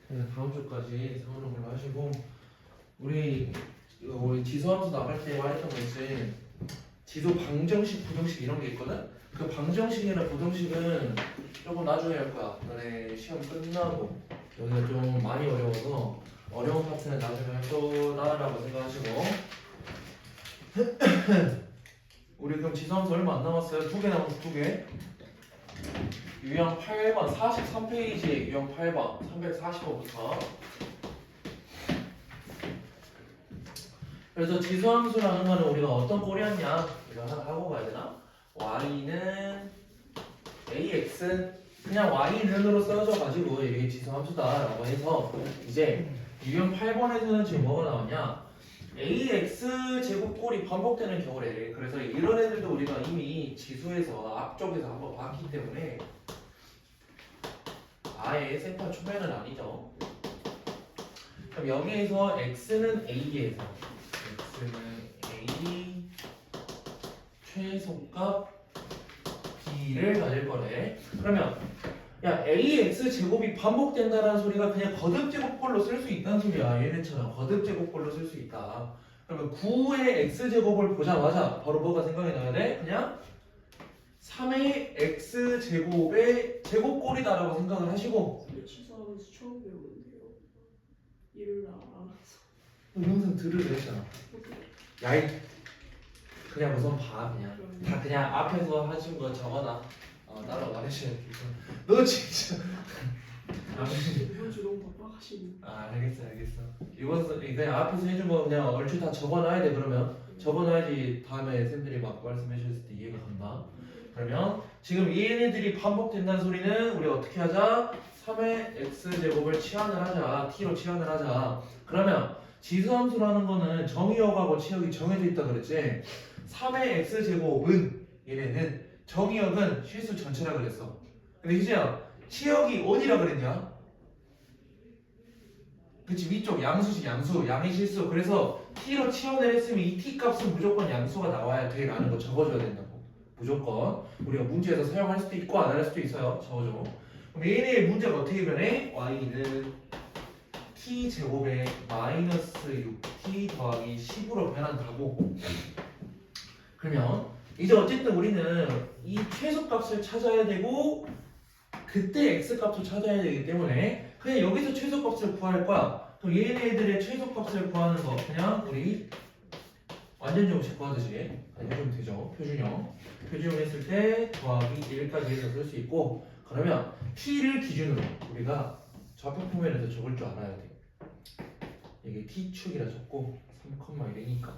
그래서 다음 주까지 세우는 걸로 하시고 우리 지수함수 나갈 때 말했던 거 있지. 지수 방정식, 부정식 이런 게 있거든. 그 방정식이나 부정식은 조금 나중에 할 거야. 너네 시험 끝나고. 여기가 좀 많이 어려워서 어려운 파트는 나중에 할 거다라고 생각하시고. 우리 그럼 지수함수 얼마 안 남았어요? 2개 남았어, 2개. 유형 8번 43페이지에 유형 8번 345부터. 그래서 지수함수라는 거는 우리가 어떤 꼴이었냐 이거 하나 하고 가야 되나? y는 ax 그냥 y는으로 써져 가지고 이게 지수함수다라고 해서 이제 유형 8번에서는 지금 뭐가 나왔냐? ax 제곱꼴이 반복되는 경우래. 그래서 이런 애들도 우리가 이미 지수에서 앞쪽에서 한번 봤기 때문에 아예 생판 초면은 아니죠. 그럼 여기에서 x는 a에서 x는 a 최소값 b를 가질 거래. 그러면 야 ax 제곱이 반복된다라는 소리가 그냥 거듭 제곱꼴로 쓸 수 있다는 소리야. 얘네처럼 거듭 제곱꼴로 쓸 수 있다. 그러면 9의 x 제곱을 보자마자 바로 뭐가 생각이 나야 돼? 그냥 3의 x 제곱의 제곱꼴이다라고 생각을 하시고. 취소하면서 처음 배우는데요. 이를 알아서. 영상 들으려 했잖아. 야이 그냥 우선 봐. 그냥 다 그냥 앞에서 하신 거 적어놔. 따라 말해줘야 돼. 너 진짜. 이번 주 너무 바빠가시고. 알겠어. 이번 그냥 앞에서 해준 거 그냥 얼추 다 적어놔야 돼. 그러면 적어놔야지 다음에 쌤들이 막 말씀해 주셨을 때 이해가 간다. 그러면 지금 얘네들이 반복된다는 소리는 우리 어떻게 하자? 3의 x제곱을 치환을 하자. t로 치환을 하자. 그러면 지수함수라는 거는 정의역하고 치역이 정해져 있다 그랬지. 3의 x제곱은 얘네는 정의역은 실수 전체라 그랬어. 근데 희재야 치역이 어디라 그랬냐? 그치 위쪽 양수지 양수 양의 실수. 그래서 t로 치환을 했으면 이 t 값은 무조건 양수가 나와야 돼 라는 거 적어줘야 된다고. 무조건 우리가 문제에서 사용할 수도 있고 안 할 수도 있어요. 적어줘. 그럼 얘네의 문제가 어떻게 변해? y는 t제곱에 마이너스 6t 더하기 10으로 변한다고. 그러면 이제 어쨌든 우리는 이 최소값을 찾아야 되고 그때 x값도 찾아야 되기 때문에 그냥 여기서 최소값을 구할 거야. 그럼 얘네들의 최소값을 구하는 거 그냥 우리 완전정식 구하듯이 해주면 되죠. 표준형 했을 때 더하기 1까지 해서 쓸 수 있고. 그러면 t를 기준으로 우리가 좌표 표면에서 적을 줄 알아야 돼. 이게 t축이라 적고 3,1이니까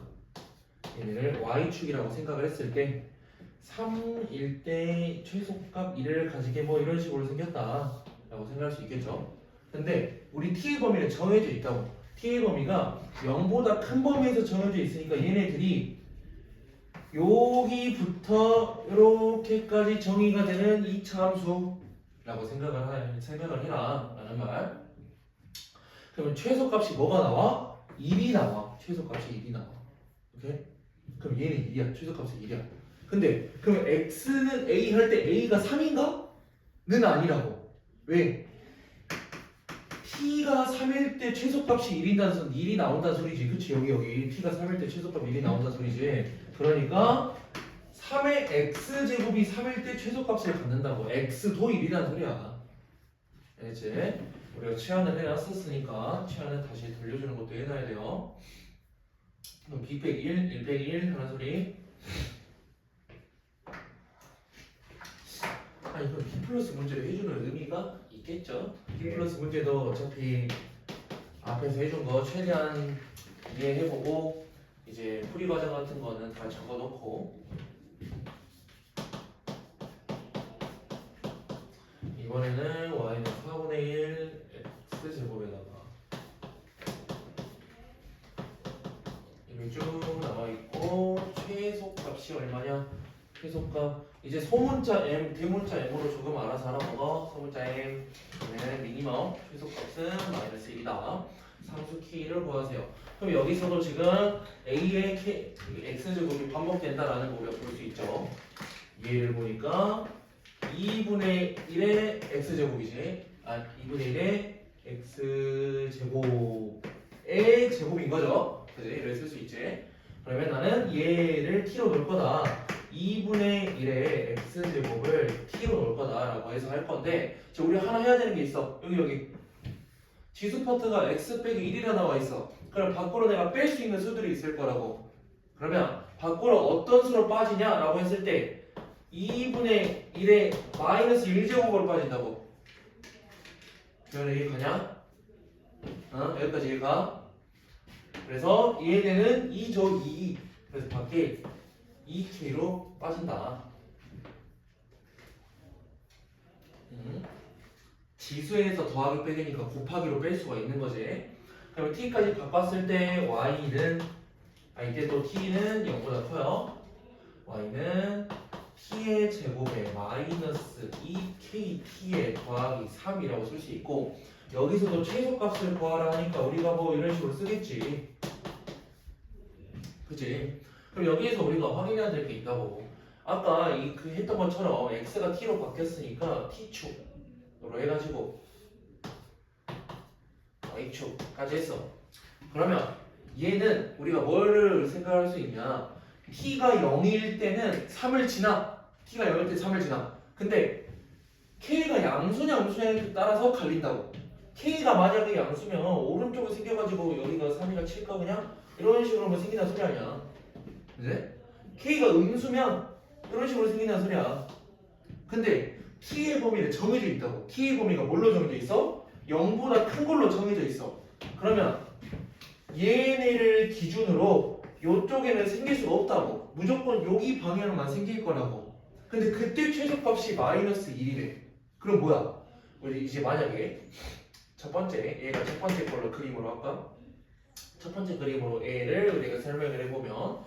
얘네를 y축이라고 생각을 했을 때 3일 때 최소값 1을 가지게 뭐 이런 식으로 생겼다 라고 생각할 수 있겠죠. 근데 우리 t의 범위는 정해져 있다고. t의 범위가 0보다 큰 범위에서 정해져 있으니까 얘네들이 여기부터 이렇게까지 정의가 되는 2차 함수라고 생각을 해라 라는 말. 그러면 최소값이 뭐가 나와? 1이 나와. 최소값이 1이 나와. 오케이? 그럼 얘는 1이야. 최소값이 1이야. 근데 그럼 x는 a 할 때 a가 3인가? 는 아니라고. 왜? t가 3일 때 최소값이 1이 나온다는 소리지. 그치? 여기 t가 3일 때 최소값 1이 나온다는 소리지. 그러니까 3의 x제곱이 3일 때 최소값을 갖는다고. x도 1이라는 소리야. 알겠지? 우리가 치환을 해놨었으니까 치환을 다시 돌려주는 것도 해놔야 돼요. 그럼 b 빼기 1, 1 빼기 1 하는 소리. 이거 B 플러스 문제를 해주는 의미가 있겠죠. B 플러스 문제도 어차피 앞에서 해준 거 최대한 이해해보고 이제 풀이 과정 같은 거는 다 적어놓고 이번에는 y는 4분의 1 x제곱에다가 이미 쭉 나와있고 최소값이 얼마냐? 최소값 이제 소문자 m, 대문자 m으로 조금 알아서 알아먹어. 소문자 m은 미니멈, 최소값은 마이너스 1이다. 상수 키를 구하세요. 그럼 여기서도 지금 a의 x제곱이 반복된다라는 거 우리가 볼 수 있죠. 얘를 보니까 2분의 1의 x제곱이지. 2분의 1의 x 제곱의 제곱인 거죠. 그지? 이렇게 쓸 수 있지. 그러면 나는 얘를 t로 놓을 거다. 2분의 1의 x제곱을 t로 놓을 거다라고 해서 할 건데, 지금 우리 하나 해야 되는 게 있어. 여기 지수 파트가 x 빼기 1이라 나와 있어. 그럼 밖으로 내가 뺄 수 있는 수들이 있을 거라고. 그러면 밖으로 어떤 수로 빠지냐라고 했을 때 2분의 1의 마이너스 1제곱으로 빠진다고. 그러면 이게 가냐? 여기까지 얘가. 그래서 얘네는 2죠, 2. 그래서 밖에 2k로 빠진다. 지수에서 더하기 빼기니까 곱하기로 뺄 수가 있는 거지. 그럼 t까지 바꿨을 때 y는 이때 또 t는 0보다 커요. y는 t의 제곱에 마이너스 2kt의 더하기 3이라고 쓸 수 있고, 여기서도 최소값을 구하라 하니까 우리가 뭐 이런 식으로 쓰겠지. 그치? 그럼 여기에서 우리가 확인해야 될 게 있다고. 아까 그 했던 것처럼 x가 t로 바뀌었으니까 t축으로 해가지고 y축까지 했어. 그러면 얘는 우리가 뭐를 생각할 수 있냐? t가 0일 때는 3을 지나. t가 0일 때 3을 지나. 근데 k가 양수냐 음수냐에 따라서 갈린다고. k가 만약에 양수면 오른쪽에 생겨가지고 여기가 3이가 7까 그냥 이런 식으로 뭐 생긴다는 소리 아니야. 그지? k가 음수면 이런 식으로 생긴다는 소리야. 근데 t의 범위는 정해져 있다고. t의 범위가 뭘로 정해져 있어? 0보다 큰 걸로 정해져 있어. 그러면 얘네를 기준으로 이쪽에는 생길 수가 없다고. 무조건 여기 방향만 생길 거라고. 근데 그때 최소값이 마이너스 1이래. 그럼 뭐야? 우리 이제 만약에 첫 번째, 얘가 첫 번째 걸로 그림으로 할까? 첫 번째 그림으로 얘를 우리가 설명을 해보면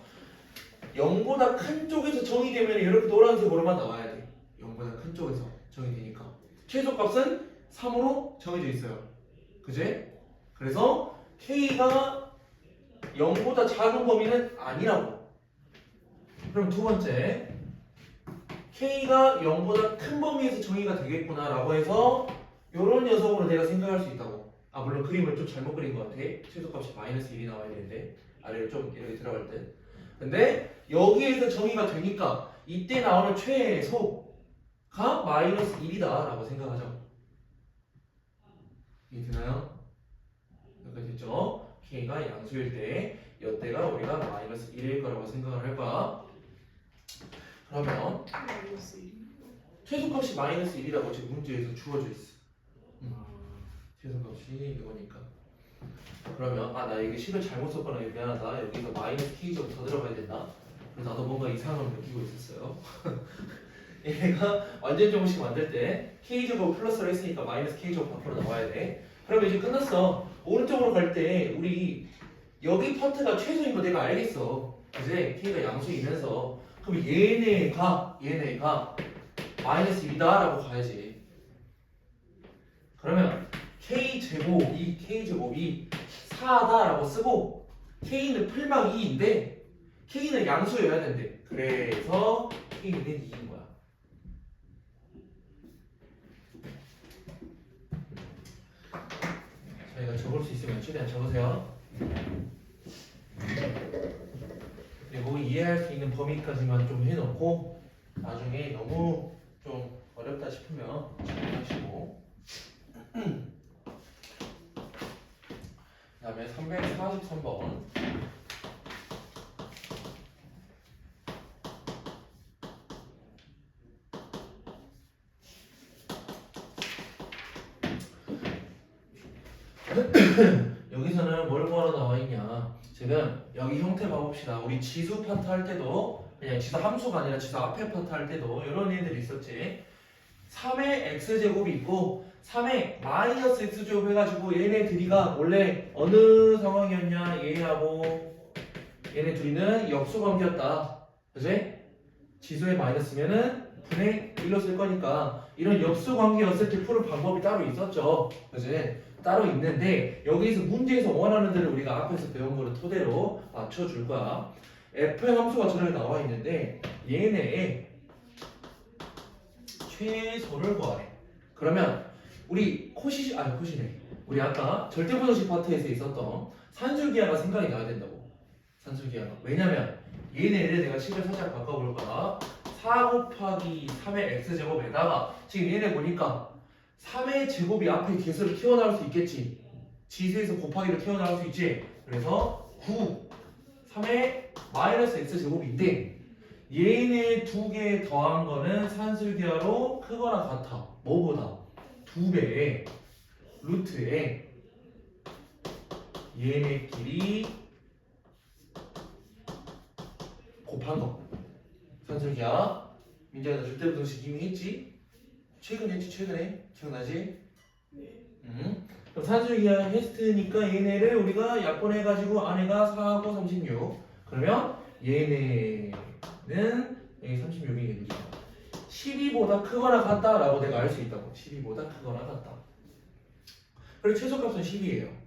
0보다 큰 쪽에서 정의되면 이렇게 노란색으로만 나와야 돼. 0보다 큰 쪽에서 정의되니까 최소값은 3으로 정해져 있어요. 그제? 그래서 K가 0보다 작은 범위는 아니라고. 그럼 두 번째, K가 0보다 큰 범위에서 정의가 되겠구나 라고 해서 이런 녀석으로 내가 생각할 수 있다고. 물론 그림을 좀 잘못 그린 것 같아. 최소값이 마이너스 1이 나와야 되는데 아래로 좀 이렇게 들어갈 때. 근데 여기에서 정의가 되니까 이때 나오는 최소가 마이너스 1이다 라고 생각하죠. 이해되나요? 여기까지 됐죠? K가 양수일 때 이때가 우리가 마이너스 1일 거라고 생각을 할 거야. 그러면 마이너스 1. 최소값이 마이너스 1이라고 지금 문제에서 주어져 있어. 최소값이 이거니까. 그러면 나 이게 식을 잘못 썼거나 미안하다. 여기서 마이너스 K제곱 더 들어가야 된다. 그래서 나도 뭔가 이상함을 느끼고 있었어요. 얘가 완전 정식 만들 때 K제곱 플러스로 했으니까 마이너스 K제곱 밖으로 나와야 돼. 그러면 이제 끝났어. 오른쪽으로 갈 때 우리 여기 파트가 최소인 거 내가 알겠어. 이제 K가 양수이면서 그럼 얘네가 마이너스 1이다 라고 가야지. 그러면 K제곱이 4다 라고 쓰고 K는 풀막 2인데 K는 양수여야 된대. 그래서 K는 2인 거야. 저희가 적을 수 있으면 최대한 적으세요. 그리고 이해할 수 있는 범위까지만 좀 해놓고 나중에 너무 좀 어렵다 싶으면 정리하시고. 그 다음에 343번 여기서는 뭘 구하러 나와 있냐. 지금 여기 형태 봐봅시다. 우리 지수 파트 할 때도 그냥 지수 함수가 아니라 지수 앞에 파트 할 때도 이런 애들이 있었지. 3의 x제곱이 있고 3의 마이너스 x제곱 해가지고 얘네 둘이가 원래 어느 상황이었냐. 얘하고 얘네 둘이는 역수관계였다. 그치? 지수의 마이너스면은 분의 1로 쓸 거니까 이런 역수관계였을 때 푸는 방법이 따로 있었죠. 그치? 따로 있는데 여기서 문제에서 원하는 대로 우리가 앞에서 배운 거를 토대로 맞춰줄 거야. f의 함수가 저렇게 나와 있는데 얘네의 최소를 구하래. 그러면 우리 코시네. 우리 아까 절대부등식 파트에서 있었던 산술기하가 생각이 나야 된다고. 산술기하가. 왜냐면 얘네를 내가 식을 살짝 바꿔볼 거야. 4 곱하기 3의 x제곱에다가 지금 얘네 보니까 3의 제곱이 앞에 개수를 튀어나올 수 있겠지. 지수에서 곱하기로 튀어나올 수 있지. 그래서 9 3의 마이너스 x제곱인데 얘네 두 개 더한 거는 산술기하로 크거나 같아. 뭐보다? 2배의 루트에 얘네끼리 곱한 거. 산술기하. 민재야 너 절대부등식 이미 했지? 최근에 했지 최근에? 기억나지? 네. 그럼 산술기하 했으니까 얘네를 우리가 약분해가지고 안에가 4하고 36. 그러면 얘네는 여기 36이겠지. 12보다 크거나 같다라고 내가 알 수 있다고. 12보다 크거나 같다. 그리고 최소값은 10이에요.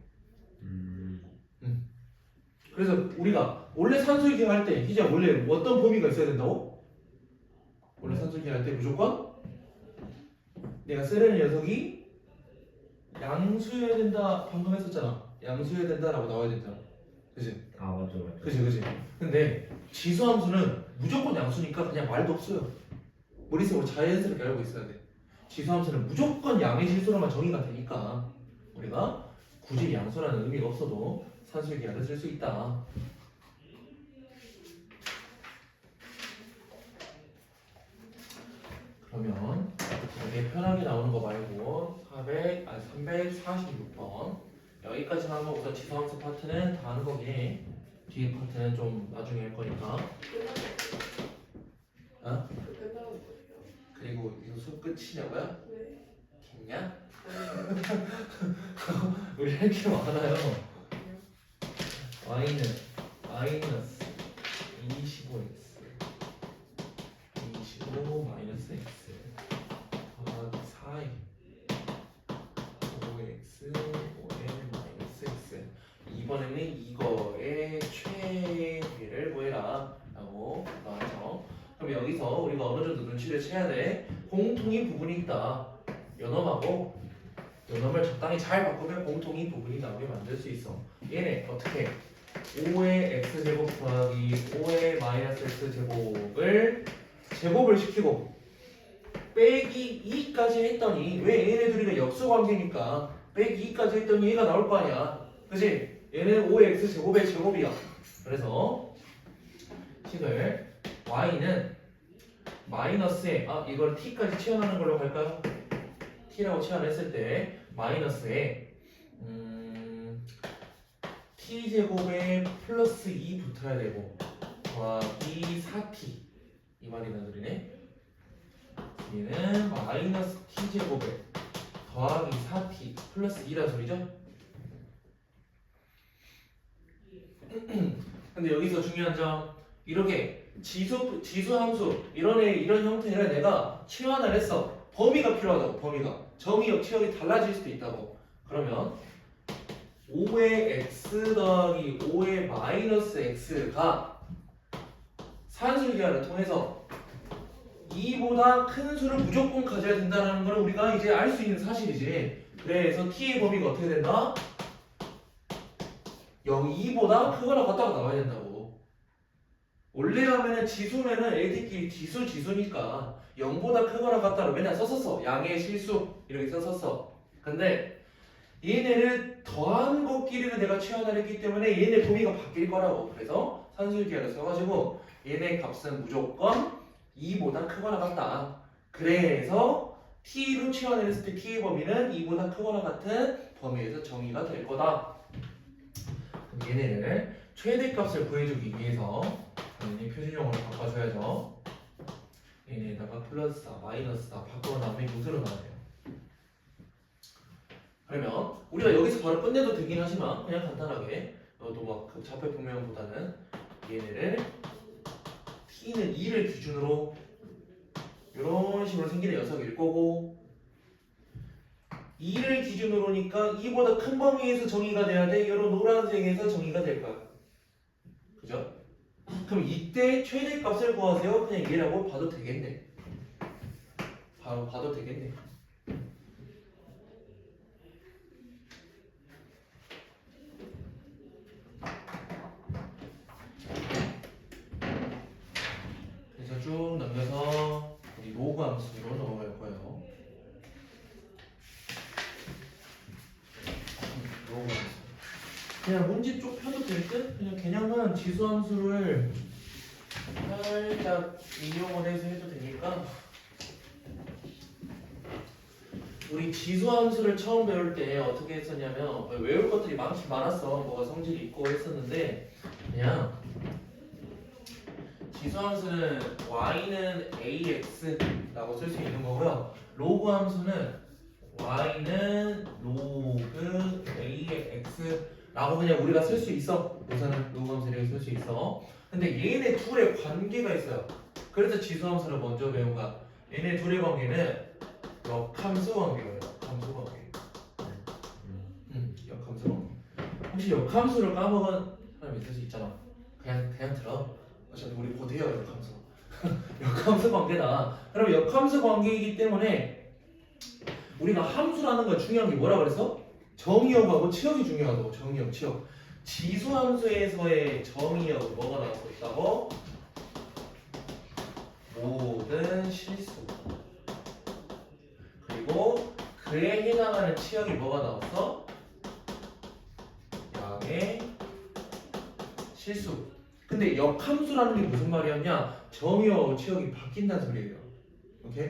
그래서 우리가 원래 산술기하 할 때 이제 원래 어떤 범위가 있어야 된다고? 원래 산술기하 할 때 무조건 내가 쓰려는 녀석이 양수여야 된다 방금 했었잖아. 양수여야 된다라고 나와야 된다. 그지? 아 맞죠. 그지. 근데 지수함수는 무조건 양수니까 그냥 말도 없어요. 머릿속으로 자연스럽게 알고 있어야 돼. 지수함수는 무조건 양의 실수로만 정의가 되니까 우리가 굳이 양수라는 의미가 없어도 산술기하를 쓸 수 있다. 그러면 여기 편하게 나오는 거 말고 346번 여기까지만 하고 우선 지수함수 파트는 다 하는 거기. 뒤에 파트는 좀 나중에 할 거니까. 어? 끝나는 거예요. 그리고 이거 수업 끝이냐고요? 네. 됐냐? 네. 우리 할 게 많아요. y는 마이너스 25x 25 마이너스 x 더하기 4에 5x 5n 마이너스 x. 이번에는 이거의 최대를 구해라 라고 나왔죠. 그럼 여기서 우리가 어느 정도 눈치를 채야 돼. 공통인 부분이 있다. 요놈하고 요놈을 적당히 잘 바꾸면 공통인 부분이 나오게 만들 수 있어. 얘네 어떻게 5의 x제곱 더하기 5의 마이너스 x제곱을 제곱을 시키고 빼기 2까지 했더니 왜 얘네들이가 역수관계니까 빼기 2까지 했더니 얘가 나올 거 아니야. 그치? 얘는 5의 x제곱의 제곱이야. 그래서 식을 y는 마이너스에 이걸 t까지 치환하는 걸로 갈까요? t라고 치환했을 때 마이너스에 t제곱에 플러스 2 붙어야 되고 더하기 4t 이 말이나 소리네. 얘는 마이너스 t제곱에 더하기 4t 플러스 2란 소리죠. 근데 여기서 중요한 점 이렇게 지수함수 이런 형태를 내가 치환을 했어. 범위가 필요하다고. 범위가 정의역 치역이 달라질 수도 있다고. 그러면 5의 x 더하기 5의 마이너스 x가 산술기하를 통해서 2보다 큰 수를 무조건 가져야 된다는 걸 우리가 이제 알 수 있는 사실이지. 그래서 t의 범위가 어떻게 된다? 2보다 크거나 같다가 나와야 된다고. 원래라면은 지수면은 애들끼리 지수니까 0보다 크거나 같다로 맨날 썼었어. 양의 실수 이렇게 썼었어. 근데 얘네를 더한 것끼리는 내가 치환을 했기 때문에 얘네 범위가 바뀔 거라고. 그래서 산술기하를 써가지고 얘네 값은 무조건 2보다 크거나 같다. 그래서 t로 치환을 했을 때 t의 범위는 2보다 크거나 같은 범위에서 정의가 될 거다. 그럼 얘네를 최대값을 구해주기 위해서 당연히 표준형으로 바꿔줘야죠. 얘네에다가 플러스 4, 마이너스 4 바꾸어 나오면 요새로 나와야 돼요. 그러면 우리가 여기서 바로 끝내도 되긴 하지만 그냥 간단하게 너도 막 그 좌표 평면보다는 얘네를 t는 2를 기준으로 이런 식으로 생기는 녀석일 거고 2를 기준으로니까 2보다 큰 범위에서 정의가 돼야 돼. 이런 노란색에서 정의가 될 거야. 그죠? 그럼 이때 최대값을 구하세요. 그냥 얘라고 봐도 되겠네. 바로 봐도 되겠네. 그냥 문제 쪽 펴도 될 듯? 그냥 개념은 지수함수를 살짝 인용을 해서 해도 되니까 우리 지수함수를 처음 배울 때 어떻게 했었냐면 외울 것들이 많긴 많았어. 뭐가 성질이 있고 했었는데 그냥 지수함수는 y는 ax라고 쓸 수 있는 거고요. 로그 함수는 y는 로그 ax라고 그냥 우리가 쓸 수 있어. 우선은 로그 함수 이렇게 쓸 수 있어. 근데 얘네 둘의 관계가 있어요. 그래서 지수함수를 먼저 배운 거야. 얘네 둘의 관계는 역함수 관계예요. 역함수 관계. 역함수 관계. 혹시 역함수를 까먹은 사람 있을 수 있잖아. 그냥 들어. 어차피 우리 곧 해요 역함수. 역함수 관계다. 그럼 역함수 관계이기 때문에 우리가 함수라는 건 중요한 게 뭐라 그래서? 정의역하고 치역이 중요하다고. 정의역, 치역. 지수함수에서의 정의역은 뭐가 나올 수 있다고? 모든 실수. 그리고 그에 해당하는 치역이 뭐가 나왔어? 양의 실수. 근데 역함수라는 게 무슨 말이었냐? 정의역하고 치역이 바뀐다는 소리예요. 오케이?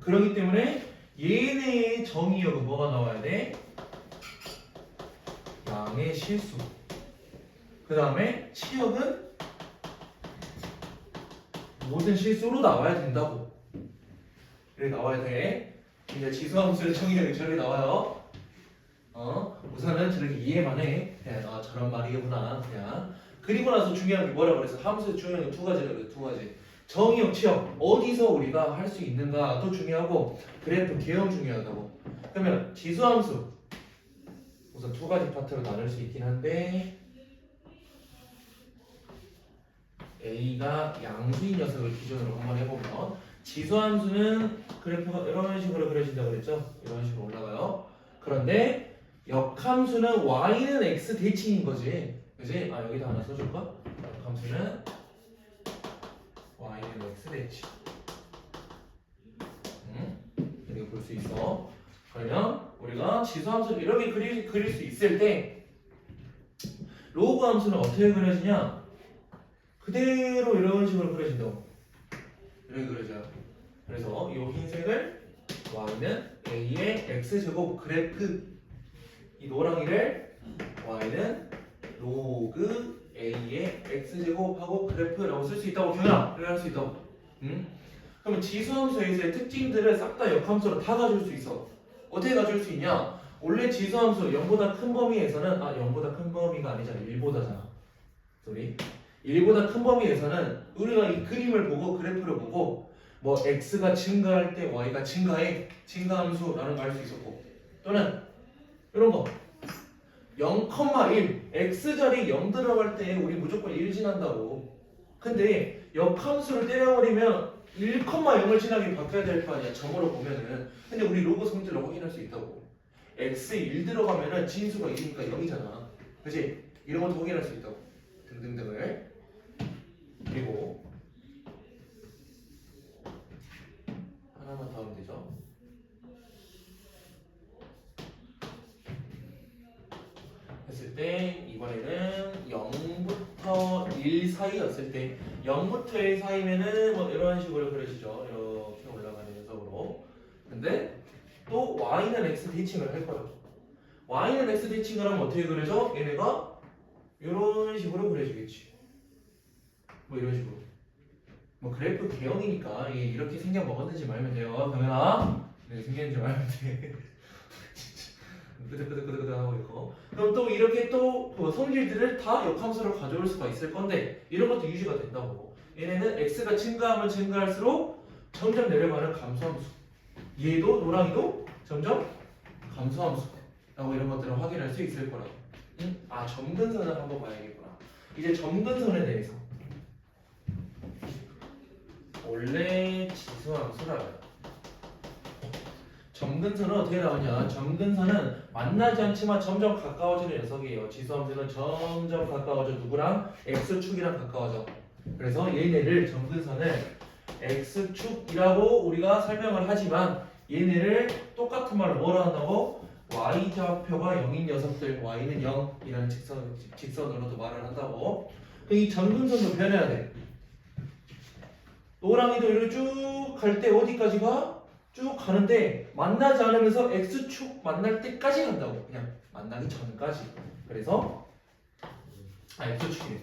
그렇기 때문에 얘네의 정의역은 뭐가 나와야 돼? 양의 실수. 그 다음에 치역은 모든 실수로 나와야 된다고. 이렇게 나와야 돼. 이제 지수함수의 정의역이 저렇게 나와요. 우선은 저렇게 이해만 해. 그냥 저런 말이구나. 그냥. 그리고 나서 중요한 게 뭐라 그래서 함수의 중요한 게 두 가지라고 그래. 두 가지. 정의역, 치역 어디서 우리가 할 수 있는가도 중요하고 그래프 개형 중요하다고. 그러면 지수함수 우선 두 가지 파트로 나눌 수 있긴 한데 A가 양수인 녀석을 기준으로 한번 해보면 지수함수는 그래프가 이런 식으로 그려진다고 그랬죠? 이런 식으로 올라가요. 그런데 역함수는 y는 x 대칭인 거지. 그지? 여기다 하나 써줄까? 역함수는 y는 x 대칭. 이렇게 볼 수 있어. 그러면 우리가 지수함수를 이렇게 그릴 수 있을 때 로그 함수는 어떻게 그려지냐? 그대로 이런 식으로 그려진다고. 이렇게 그려져요. 그래서 이 흰색을 y는 a의 x제곱 그래프, 이 노랑이를 y는 로그 a의 x제곱하고 그래프라고 쓸 수 있다고. 경현아, 이렇게 할 수 있다고. 그러면 지수함수에서의 특징들을 싹 다 역함수로 다 가져올 수 있어. 어떻게 가져올 수 있냐? 원래 지수함수 0보다 큰 범위에서는 0보다 큰 범위가 아니잖아. 1보다잖아. 소리. 1보다 큰 범위에서는 우리가 이 그림을 보고 그래프를 보고 뭐 x가 증가할 때 y가 증가해, 증가함수라는 걸 알 수 있었고, 또는 이런 거 0,1 x절이 0 들어갈 때 우리 무조건 1 지난다고. 근데 역함수를 때려버리면 1,0을 지나게 바뀌어야 될 거 아니야, 점으로 보면은. 근데 우리 로그 성질로 확인할 수 있다고. x 1 들어가면은 진수가 1이니까 0이잖아. 그치? 이런 것도 확인할 수 있다고. 등등등을. 그리고 하나만 더 하면 되죠. 했을 때 이번에는 0부터 1 사이였을 때 0부터 1 사이면은 뭐 이런 식으로 그려지죠. 이렇게 올라가는 녀석으로. 근데 또 y는 x 대칭을 할 거예요. y는 x 대칭을 하면 어떻게 그려져? 얘네가 이런 식으로 그려지겠지. 뭐 이런 식으로. 뭐 그래프 개형이니까 이게 이렇게 생겨 먹었는지 말면 돼요. 경현아, 이렇게 생겼는지 말면 돼. 끄덕끄덕끄덕 하고 있고. 그럼 또 이렇게 또 성질들을 다 역함수로 가져올 수가 있을 건데 이런 것도 유지가 된다고. 얘네는 x가 증가하면 증가할수록 점점 내려가는 감소함수. 얘도 노랑이도 점점 감소함수라고 이런 것들을 확인할 수 있을 거라고. 응? 점근선을 한번 봐야겠구나. 이제 점근선에 대해서. 원래 지수함수라요. 점근선은 어떻게 나오냐? 점근선은 만나지 않지만 점점 가까워지는 녀석이에요. 지수함수는 점점 가까워져. 누구랑? x축이랑 가까워져. 그래서 얘네를 점근선을 x축이라고 우리가 설명을 하지만 얘네를 똑같은 말로 뭐라 한다고? y좌표가 0인 녀석들 y는 0이라는 직선으로도 말을 한다고. 이 점근선도 변해야 돼. 노랑이도 이렇게 쭉 갈 때 어디까지 가? 쭉 가는데 만나지 않으면서 x축 만날 때까지 간다고. 그냥 만나기 전까지. 그래서 x축이래.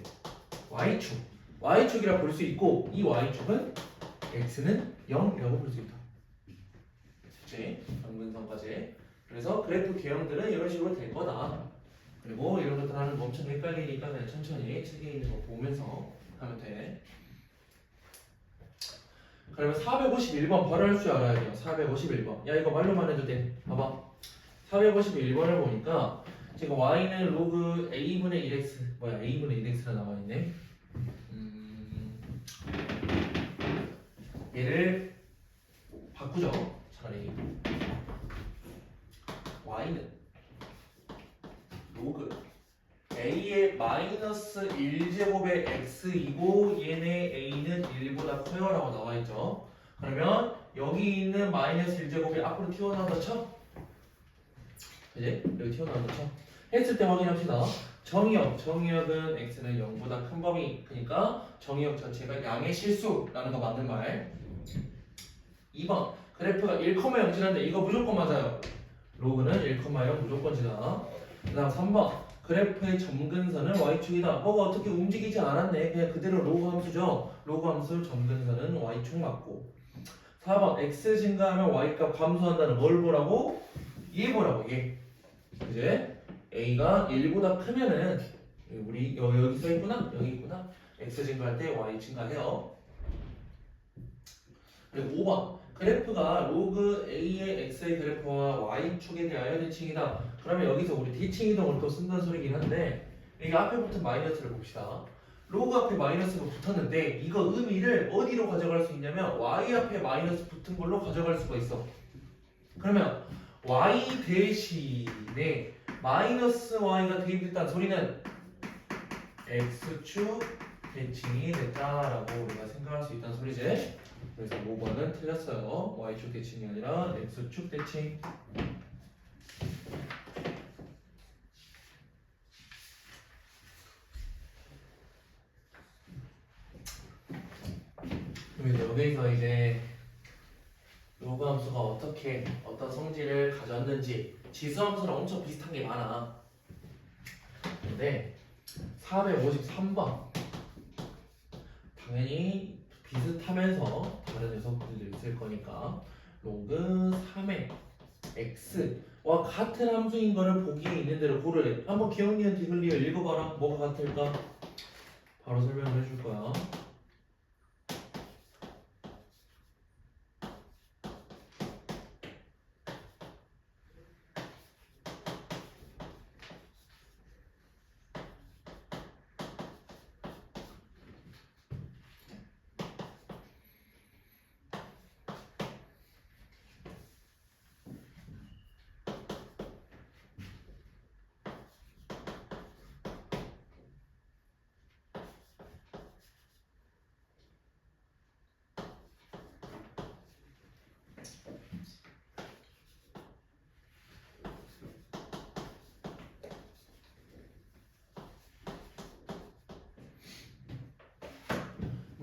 y축이라 볼 수 있고 이 y축은 x는 0이라고 볼 수 있다. 그치? 점근선까지. 그래서 그래프 개형들은 이런 식으로 될 거다. 그리고 이런 것들 하는 거 엄청 헷갈리니까 그냥 천천히 책에 있는 거 보면서 하면 돼. 그러면 451번 바로 할 줄 알아야 돼요. 451번. 야 이거 말로만 해도 돼. 봐봐. 451번을 보니까 지금 y는 로그 a분의 1x 뭐야 a분의 1x가 나와있네. 얘를 바꾸죠. 차라리 y는 로그 a의 마이너스 1제곱의 x이고 얘네 a는 1보다 커요 라고 나와있죠. 그러면 여기 있는 마이너스 1제곱이 앞으로 튀어나온다 쳐? 그지? 여기 튀어나온다 쳐? 했을 때 확인합시다. 정의역은 x는 0보다 큰 범위. 그러니까 정의역 자체가 양의 실수라는 거 맞는 말. 2번 그래프가 1,0지란데 이거 무조건 맞아요. 로그는 1,0 무조건지다. 그 다음 3번 그래프의 점근선은 y축이다. 뭐가 어떻게 움직이지 않았네. 그냥 그대로 로그 함수죠. 로그 함수 점근선은 y축 맞고. 4번 x 증가하면 y값 감소한다는 뭘 보라고? 얘 보라고 얘. 이제 a가 1보다 크면은 우리 여기 써있구나. 여기 있구나. x 증가할 때 y 증가해요. 그리고 5번 그래프가 로그 a의 x의 그래프와 y축에 대하여 대칭이다. 그러면 여기서 우리 대칭 이동을 또 쓴다는 소리긴 한데 여기 앞에 붙은 마이너스를 봅시다. 로그 앞에 마이너스가 붙었는데 이거 의미를 어디로 가져갈 수 있냐면 y 앞에 마이너스 붙은 걸로 가져갈 수가 있어. 그러면 y 대신에 마이너스 y가 대입됐다는 소리는 x축 대칭이 됐다라고 우리가 생각할 수 있다는 소리지. 그래서 5번은 틀렸어요. y축 대칭이 아니라 x축 대칭. 그럼 여기서 이제 로그 함수가 어떤 성질을 가졌는지 지수 함수랑 엄청 비슷한 게 많아. 근데 453번 당연히 비슷하면서 다른 녀석들도 있을 거니까 로그 3의 x와 같은 함수인 거를 보기에 있는 대로 고르래. 한번 기억니은 디글리어 읽어봐라. 뭐가 같을까? 바로 설명을 해줄 거야.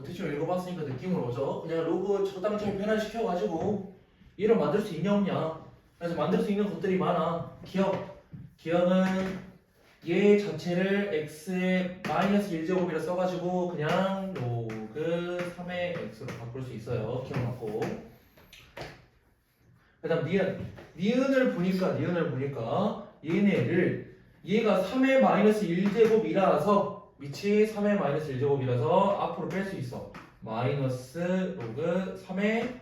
대충 읽어봤으니까 느낌은 오죠. 그냥 로그 적당히 변환시켜가지고 얘를 만들 수 있냐 없냐. 그래서 만들 수 있는 것들이 많아. 기억은 얘 자체를 x의 마이너스 1제곱이라 써가지고 그냥 로그 3의 x로 바꿀 수 있어요. 기억났고. 그 다음 니은을 보니까 얘가 3의 마이너스 1제곱이라서 위치 3의 마이너스 1제곱이라서 앞으로 뺄 수 있어. 마이너스 로그 3의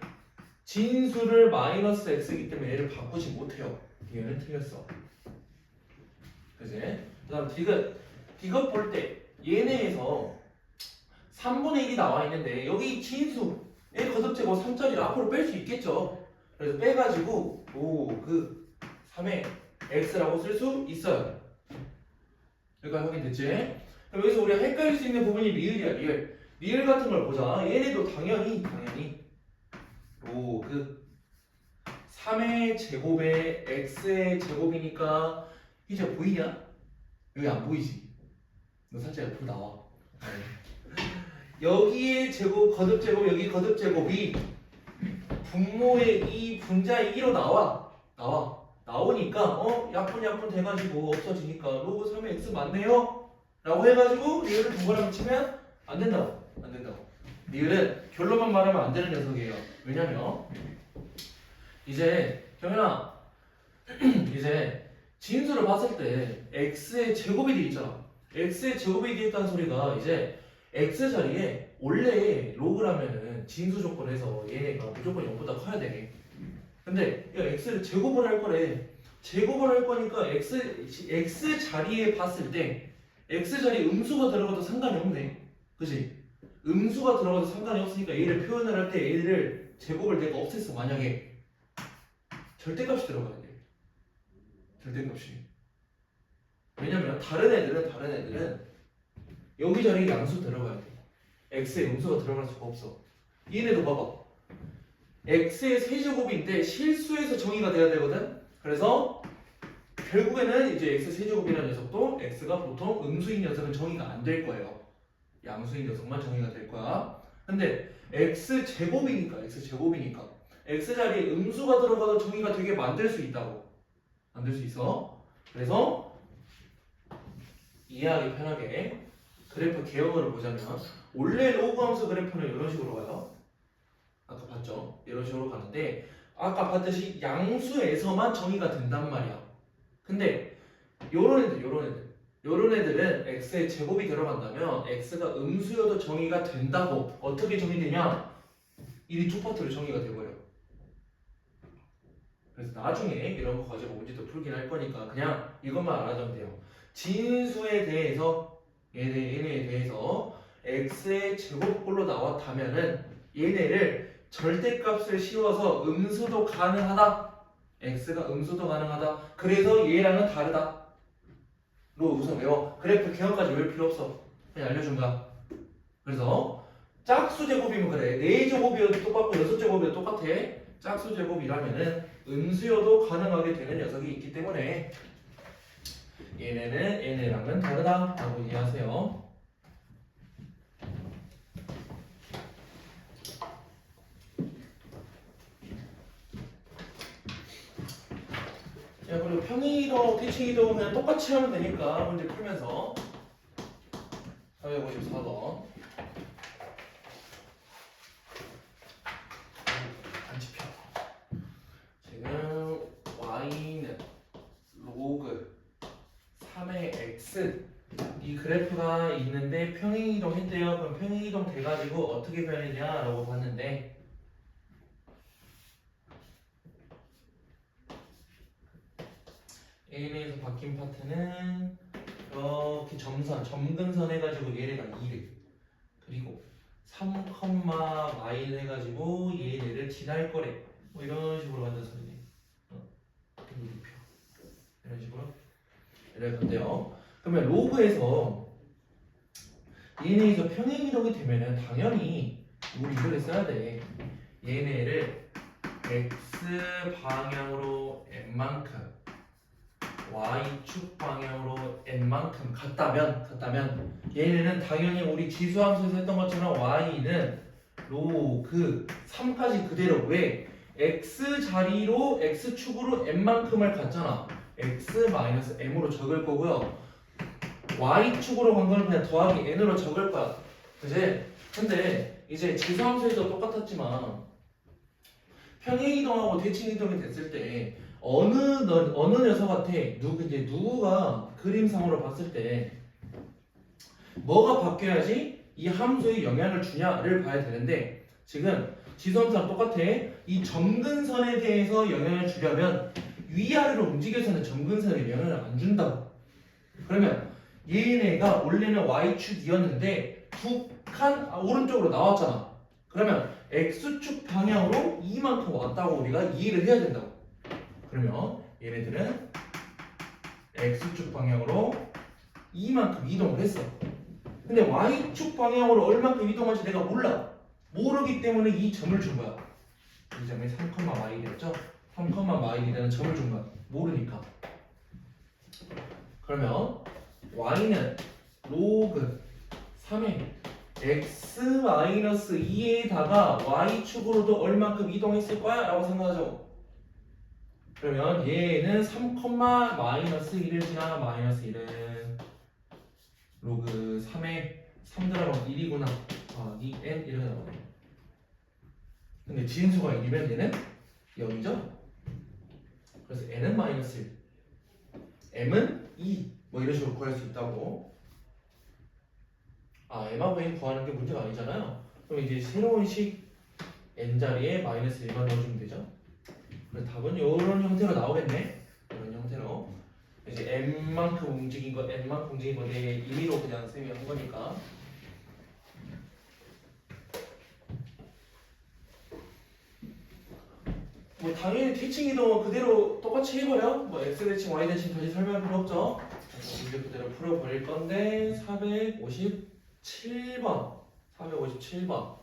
진수를 마이너스 x이기 때문에 얘를 바꾸지 못해요. 얘는 틀렸어. 그지? 그 다음 디귿 볼 때 얘네에서 3분의 1이 나와 있는데 여기 진수 얘 거듭제곱 3짜리를 앞으로 뺄 수 있겠죠. 그래서 빼가지고 그 3의 x라고 쓸 수 있어요. 여기까지 확인됐지? 그럼 여기서 우리가 헷갈릴 수 있는 부분이 리을이야. 리을 같은 걸 보자. 얘네도 당연히 로그 3의 제곱에 x의 제곱이니까 이제 보이냐? 여기 안 보이지? 너 살짝 옆으로 나와. 여기의 제곱, 거듭 제곱, 여기 거듭 제곱이 분모의 이 분자의 2로 나오니까 약분 돼가지고 없어지니까 로그 3의 x 맞네요? 라고 해가지고 리을을 두 번을 붙이면 안 된다고. 리을은 결론만 말하면 안 되는 녀석이에요. 왜냐면 이제 경현아 이제 진수를 봤을 때 x의 제곱이 돼 있잖아. x의 제곱이 돼 있다는 소리가 이제 x 자리에 원래 로그라면은 진수 조건에서 얘네가 무조건 0보다 커야 돼. 근데 야, x를 제곱을 할 거래. 제곱을 할 거니까 x 자리에 봤을 때 x 자리에 음수가 들어가도 상관이 없네. 그지? 음수가 들어가도 상관이 없으니까 얘를 표현을 할 때 얘를 제곱을 내가 없앴어. 만약에 절대값이 들어가야 돼. 절대값이. 왜냐면 다른 애들은 여기 자리에 양수 들어가야 돼. x에 음수가 들어갈 수가 없어. 얘네도 봐봐. x의 세제곱인데 실수에서 정의가 돼야 되거든. 그래서 결국에는 이제 x 세제곱이라는 녀석도 x가 보통 음수인 녀석은 정의가 안 될 거예요. 양수인 녀석만 정의가 될 거야. 근데 x 제곱이니까 x 자리에 음수가 들어가도 정의가 되게 만들 수 있다고. 만들 수 있어. 그래서 이해하기 편하게 그래프 개형을 보자면 원래 로그 함수 그래프는 이런 식으로 가요. 아까 봤죠? 이런 식으로 가는데 아까 봤듯이 양수에서만 정의가 된단 말이야. 근데 요런 애들은 x의 제곱이 들어간다면 x가 음수여도 정의가 된다고. 어떻게 정의되냐? 이 두 파트로 정의가 돼버려. 그래서 나중에 이런 거 가지고 문제도 풀긴 할 거니까 그냥 이것만 알아두면 돼요. 진수에 대해서 얘네에 대해서 x의 제곱꼴로 나왔다면은 얘네를 절대값을 씌워서 음수도 가능하다. x가 음수도 가능하다. 그래서 얘랑은 다르다. 로 우선 외워. 그래프 개형까지 외울 필요 없어. 그냥 알려준 거야. 그래서 짝수 제곱이면 그래. 4제곱이어도 똑같고 6제곱이어도 똑같아. 짝수 제곱이라면은 음수여도 가능하게 되는 녀석이 있기 때문에 얘네는 얘네랑은 다르다 라고 이해하세요. 자, 그리고 평행이동, 대칭이동 그냥 똑같이 하면 되니까 문제 풀면서 454번 단지표. 지금 y는 로그 3의 x 이 그래프가 있는데 평행이동 했대요. 그럼 평행이동 돼가지고 어떻게 변했냐라고 봤는데 A에서 바뀐 파트는 이렇게 점근선 해가지고 얘네가 2를 그리고 3, 마일 해가지고 얘네를 지날 거래. 뭐 이런 식으로 만든 소리네. 이런 식으로 이럴 건데요. 그러면 로그에서 얘네에서 평행이동이 되면은 당연히 우리 이걸 써야 돼. 얘네를 x 방향으로 n만큼 y축 방향으로 n만큼 같다면 얘네는 당연히 우리 지수함수에서 했던 것처럼 y는 로그 3까지 그대로. 왜? x 자리로 x축으로 n만큼을 갖잖아. x-m으로 적을 거고요. y축으로 간 거는 그냥 더하기 n으로 적을 거야. 그치? 근데 이제 지수함수에서 똑같았지만 평행이동하고 대칭이동이 됐을 때 어느 녀석한테 누구가 그림상으로 봤을 때 뭐가 바뀌어야지 이 함수에 영향을 주냐를 봐야 되는데 지금 지수함수랑 똑같아. 이 점근선에 대해서 영향을 주려면 위아래로 움직여서는 점근선에 영향을 안 준다고. 그러면 얘네가 원래는 y축이었는데 두 칸 오른쪽으로 나왔잖아. 그러면 x축 방향으로 이만큼 왔다고 우리가 이해를 해야 된다고. 그러면 얘네들은 x축 방향으로 이만큼 이동을 했어. 근데 y축 방향으로 얼만큼 이동할지 내가 몰라. 모르기 때문에 이 점을 준 거야. 이 점이 3,y였죠? 3, y라는 점을 준 거야. 모르니까. 그러면 y는 로그 3의 x-2에다가 y축으로도 얼만큼 이동했을 거야? 라고 생각하죠. 그러면 얘는 3, -1을 지나 마이너스 1은 로그 3의 3 들어가면 1이구나. 더하기 n 이렇게 나오네. 근데 진수가 1이면 얘는 0이죠? 그래서 n은 마이너스 1, m은 2, 뭐 이런 식으로 구할 수 있다고. m하고 n 구하는 게 문제가 아니잖아요. 그럼 이제 새로운 식 n 자리에 마이너스 1만 넣어주면 되죠. 그래서 답은 이런 형태로 나오겠네. 이런 형태로 이제 m만큼 움직인 거, n만큼 움직인 거 내 임의로 그냥 쌤이 한 거니까. 뭐 당연히 대칭 이동은 그대로 똑같이 해버려. 뭐 x 대칭, y 대칭 다시 설명할 필요 없죠. 그래서 문제 그대로 풀어버릴 건데 457번 457번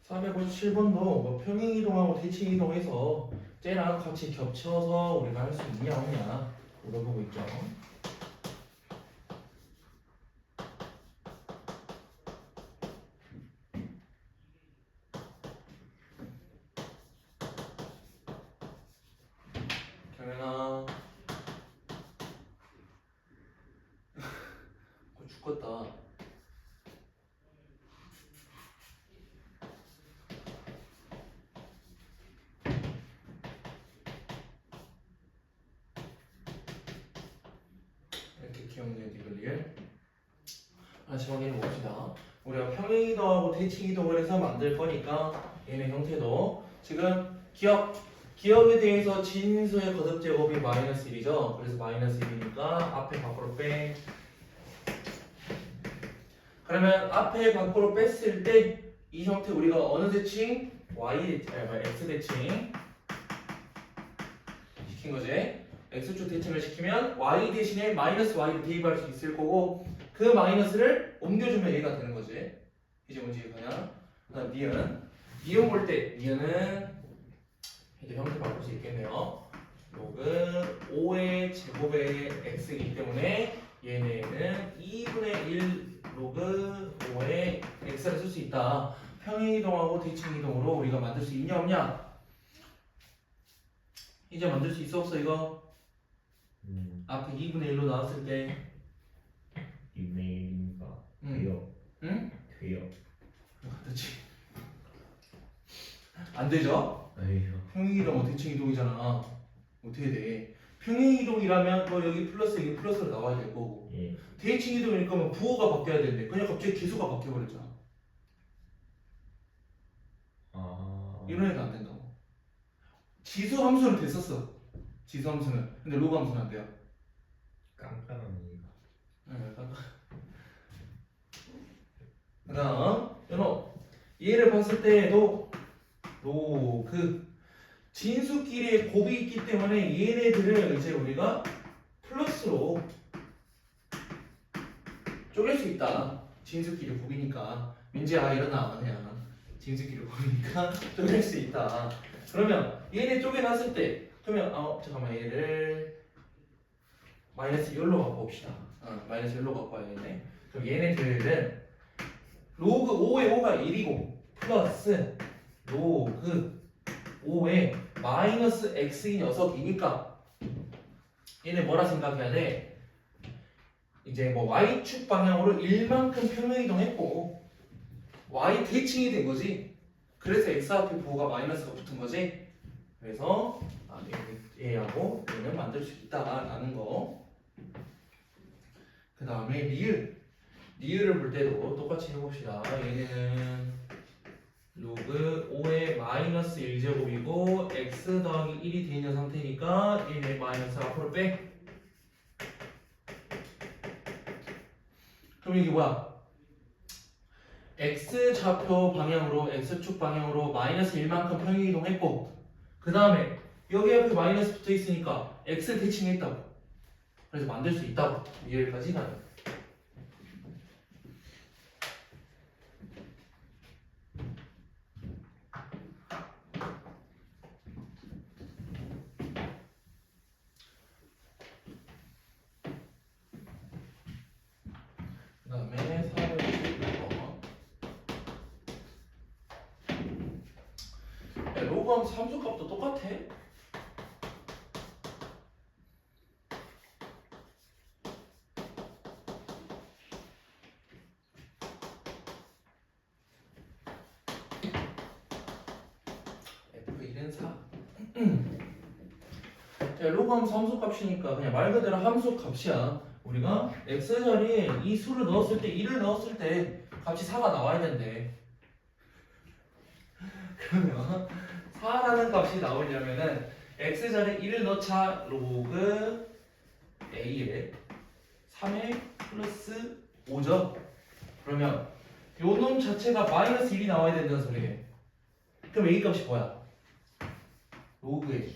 457번도 뭐 평행이동하고 대칭이동해서 쟤랑 같이 겹쳐서 우리가 할 수 있냐 없냐 물어보고 있죠. 경연아 죽겠다. 이렇게 기억내 이걸 리얼. 다시 확인해 봅시다. 우리가 평행이동하고 대칭이동을 해서 만들 거니까 얘네 형태도 지금 기억에 대해서 진수의 거듭제곱이 마이너스 1이죠. 그래서 마이너스 1이니까 앞에 밖으로 빼. 그러면 앞에 밖으로 뺐을 때 이 형태 우리가 어느 대칭? x 대칭 시킨 거지. x축 대칭을 시키면 y 대신에 마이너스 y를 대입할 수 있을 거고 그 마이너스를 옮겨주면 얘가 되는 거지. 이제 문제 이거야. 그다음 니은 볼 때 니은은 이제 형태 바꿀 수 있겠네요. 로그 5의 제곱의 x이기 때문에 얘네는 2분의 1 로그 5의 x를 쓸 수 있다. 평행이동하고 대칭이동으로 우리가 만들 수 있냐 없냐? 이제 만들 수 있어 없어 이거? 앞에 2분의 1로 나왔을 때 이메일인가 돼요. 응? 돼요. 그렇지. 안 되죠? 아니요. 평행이동 대칭이동이잖아. 어떻게 돼? 평행이동이라면 또 여기 플러스 여기 플러스로 나와야 될 거고 예. 대칭이동일 거면 부호가 바뀌어야 되는데 그냥 갑자기 개수가 바뀌어버렸잖아. 이런 애는 안 된다고. 지수 함수는 됐었어. 지수 함수는. 근데 로그 함수는 안 돼요. 깐깐한 이가. 그 다음 얘를 봤을 때도 로그 진수끼리의 곱이 있기 때문에 얘네들을 이제 우리가 플러스로 쪼갤 수 있다. 진수끼리 곱이니까 민지야 일어나 그냥 진수끼리 곱이니까 쪼갤 수 있다. 그러면 얘네 쪼개놨을 때 그러면 잠깐만 얘를 마이너스 1로 갖고 봅시다. 마이너스 1로 갖고 와야겠네. 그럼 얘네들은 로그 5의 5가 1이고 플러스 로그 5의 마이너스 x이 녀석이니까 얘네 뭐라 생각해야 돼? 이제 뭐 y축 방향으로 1만큼 평행이동했고 y 대칭이 된 거지. 그래서 x 앞에 부호가 마이너스가 붙은 거지. 그래서 얘하고 얘는 만들 수 있다라는 거. 그 다음에 리을을 볼 때도 똑같이 해봅시다. 얘는 로그 5의 마이너스 1제곱이고 x 더하기 1이 돼 있는 상태니까 얘네 마이너스 앞으로 빼. 그럼 이게 뭐야? x좌표 방향으로 x축 방향으로 마이너스 1만큼 평행 이동했고 그 다음에 여기 옆에 마이너스 붙어 있으니까 x 대칭했다고. 그래서 만들 수 있다고. 이해까지 가요. 그 다음에 421번. 로그하면 함수값도 똑같아. F1은 4. 자, 로그하면 함수값이니까 그냥 말 그대로 함수값이야. 우리가 x자리에 이 수를 넣었을 때 1을 넣었을 때 값이 4가 나와야 된대. 그러면 4라는 값이 나오려면은 x자리에 1을 넣자 로그 a에 3에 플러스 5죠. 그러면 요 놈 자체가 마이너스 1이 나와야 된다는 소리예요. 그럼 a 값이 뭐야? 로그에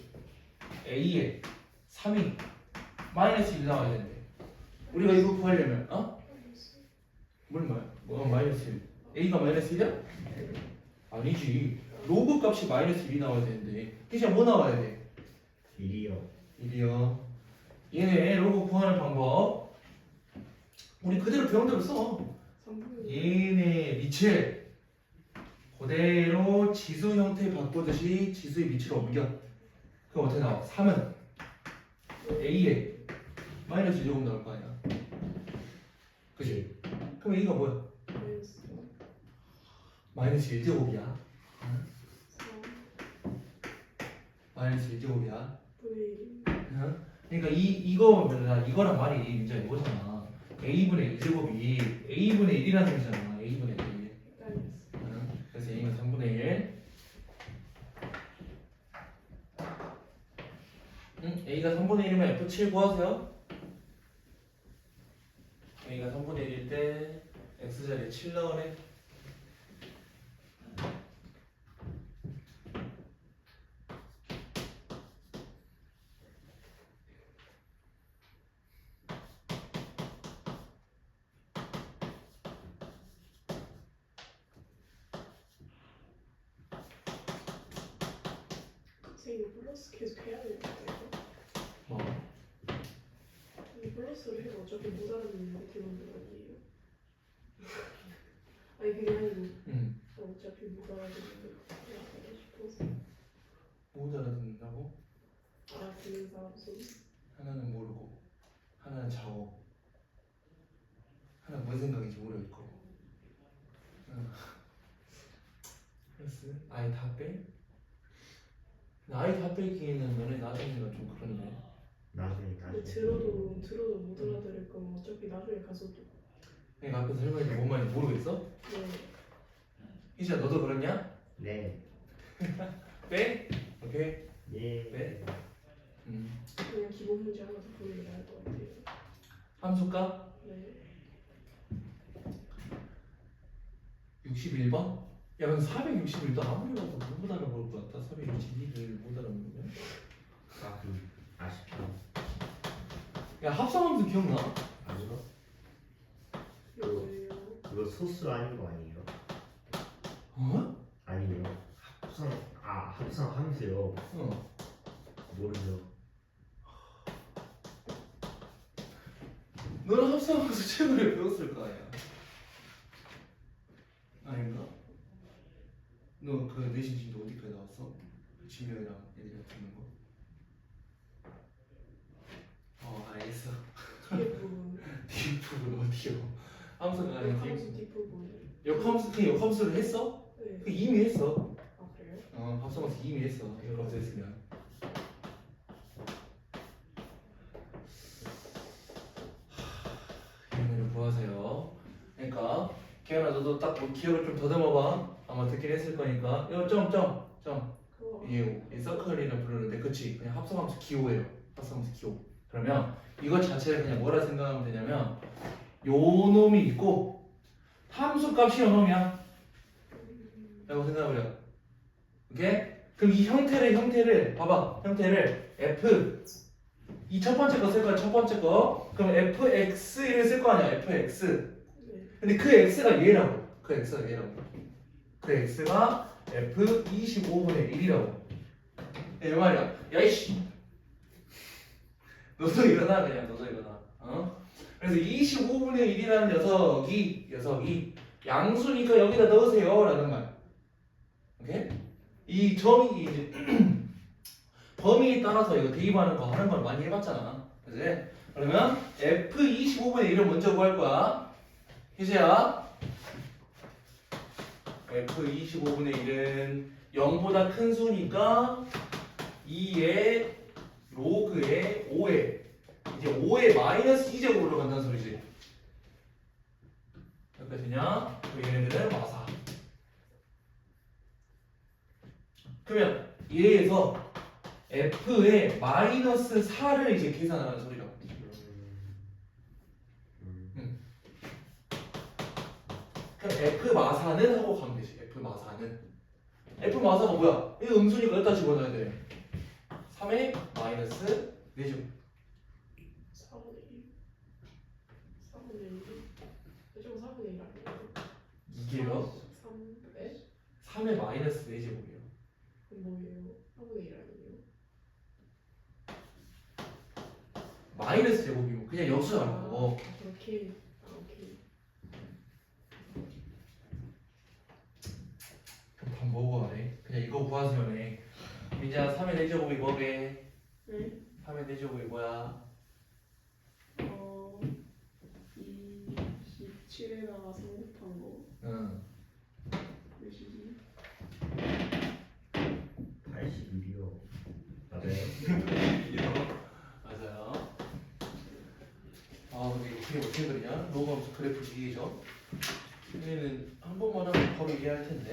a에 3이 마이너스 1이 나와야 된대. 우리가 이거 구하려면 뭐야? 마이너스 1. a가 마이너스 1이야? 아니지. 로그 값이 마이너스 1이 나와야 되는데 이제 뭐 나와야 돼? 1이요. 1이요. 얘네 로그 구하는 방법 우리 그대로 배운 대로 써. 3분의 얘네 밑을 그대로 지수 형태 바꾸듯이 지수의 밑으로 옮겨. 그럼 어떻게 나와? 3은 a에 마이너스 1제곱 나올 거 아니야. 그치? 그럼 a가 뭐야? 마이너스 1제곱이야. 3 마이너스 1제곱이야. 분의 1 그러니까 이거랑 말이 이제 이거잖아. a분의 1제곱이 a분의 1이라는 얘기잖아. a분의 1. 헷갈렸어. 그래서 a가 3분의 1. a가 3분의 1이면 f7 구하세요. a가 3분의 1일 때 x자리에 7 넣으래. 선생님 플러스 계속 해야 되는 거예요? 뭐? 이 플러스를 해도 어차피 못 알아듣는 되는 거 아니에요? 아니 그게 아니고 어차피 못 알아듣는 거 아니야 싶어서 못 알아듣는다고? 알아듣는 사람 손 하나는 모르고 하나는 자고 하나 무슨 생각인지 모르겠고. 플러스 아이 다 빼? 아이 다 빼기에는 너네 나중에가 좀 그렇네. 나중에 근데 다시. 들어도 못 알아들을 거면 어차피 나중에 가서도 내가 앞에서 설명했는데 뭔 말인지 모르겠어? 네 희지야 너도 그렇냐? 네. 빼? 오케이. 예. 네. 그냥 기본 문제 하나 더 보는 게 나을 것 같아요. 함수값 네 61번? 야 근데 461도 아무리 봐도 못 알아볼 것 같다. 462를 못 알아보면. 아쉽다. 야 합성함수 기억나? 아니요. 이거예요. 그거 소수 아닌 거 아니에요? 어? 아니요. 합성 함수요. 어. 모르죠. 너는 합성함수 최근에 배웠을 거 아니야? 아닌가? 너 그 내신 진도 어디까지 나왔어? 그 진명이랑 애들이랑 듣는 거? 알겠어. 뒤에 부분 뒷부분 어디요? 함수가 아니라 역함수 뒷부분 역함수를 했어? 네. 그 이미 했어. 아 그래요? 합성함수 이미 했어. 역함수 했으면. 이거를 구하세요. 그러니까 기현아 너도 딱 뭐 기억을 좀 더듬어봐. 아마 듣긴 했을 거니까. 이거 점. 그거 이 서클이라 부르는데 그치? 그냥 합성함수 기호예요. 합성함수 기호. 그러면 이거 자체를 그냥 뭐라 생각하면 되냐면 요 놈이 있고 함수 값이 요놈이야 라고 생각해버려. 오케이? 그럼 이 형태를 봐봐. 형태를 f 이 첫 번째 거 쓸 거야. 첫 번째 거. 그럼 fx를 쓸 거 아니야. fx. 네. 근데 그 x가 얘라고. 그 x가 얘라고. 그 x가 f 25분의 1이라고. 이 말이야. 야이씨. 너도 일어나 그냥. 너도 일어나. 어? 그래서 25분의 1이라는 녀석이 양수니까 여기다 넣으세요 라는 말. 오케이? 이 점이 이제 범위에 따라서 이거 대입하는 거 하는 걸 많이 해봤잖아. 그지? 그러면 f25분의 1을 먼저 구할 거야. 희재야. f25분의 1은 0보다 큰 수니까 2의 로그의 5에 이제 5의 마이너스 2제곱으로 간다는 소리지. 여기까지 되냐? 그 얘네들은 마사. 그러면 얘에서 f의 마이너스 4를 이제 계산하는 소리라고. 그럼 f 마사는 하고 가면 되지. f 마사는. f 마사가 뭐야? 이거 음수니까 여기다 집어넣어야 돼. 3의 마이너스 4죠. 4분의 1. 4분의 1. 요즘 4분의 1 아니에요? 이게요? 3에? 3의 마이너스 4제곱이에요. 그럼 뭐예요? 4분의 1 아니에요? 마이너스 제곱이고 그냥 역수가 나고. 그렇게. 아, 오케이. 그럼 밥 먹어 해. 그냥 이거 구하시면 해. 민자 3의 4제곱이 뭐게? 네? 3의 4제곱이 뭐야? 27에다가 3 곱한 거 응. 몇이지? 81이요. 맞아요. 맞아요. 아 근데 이거 그림 어떻게 그리냐? 로그하면서 그래프 이해죠? 얘는 한 번만 하면 바로 이해할 텐데.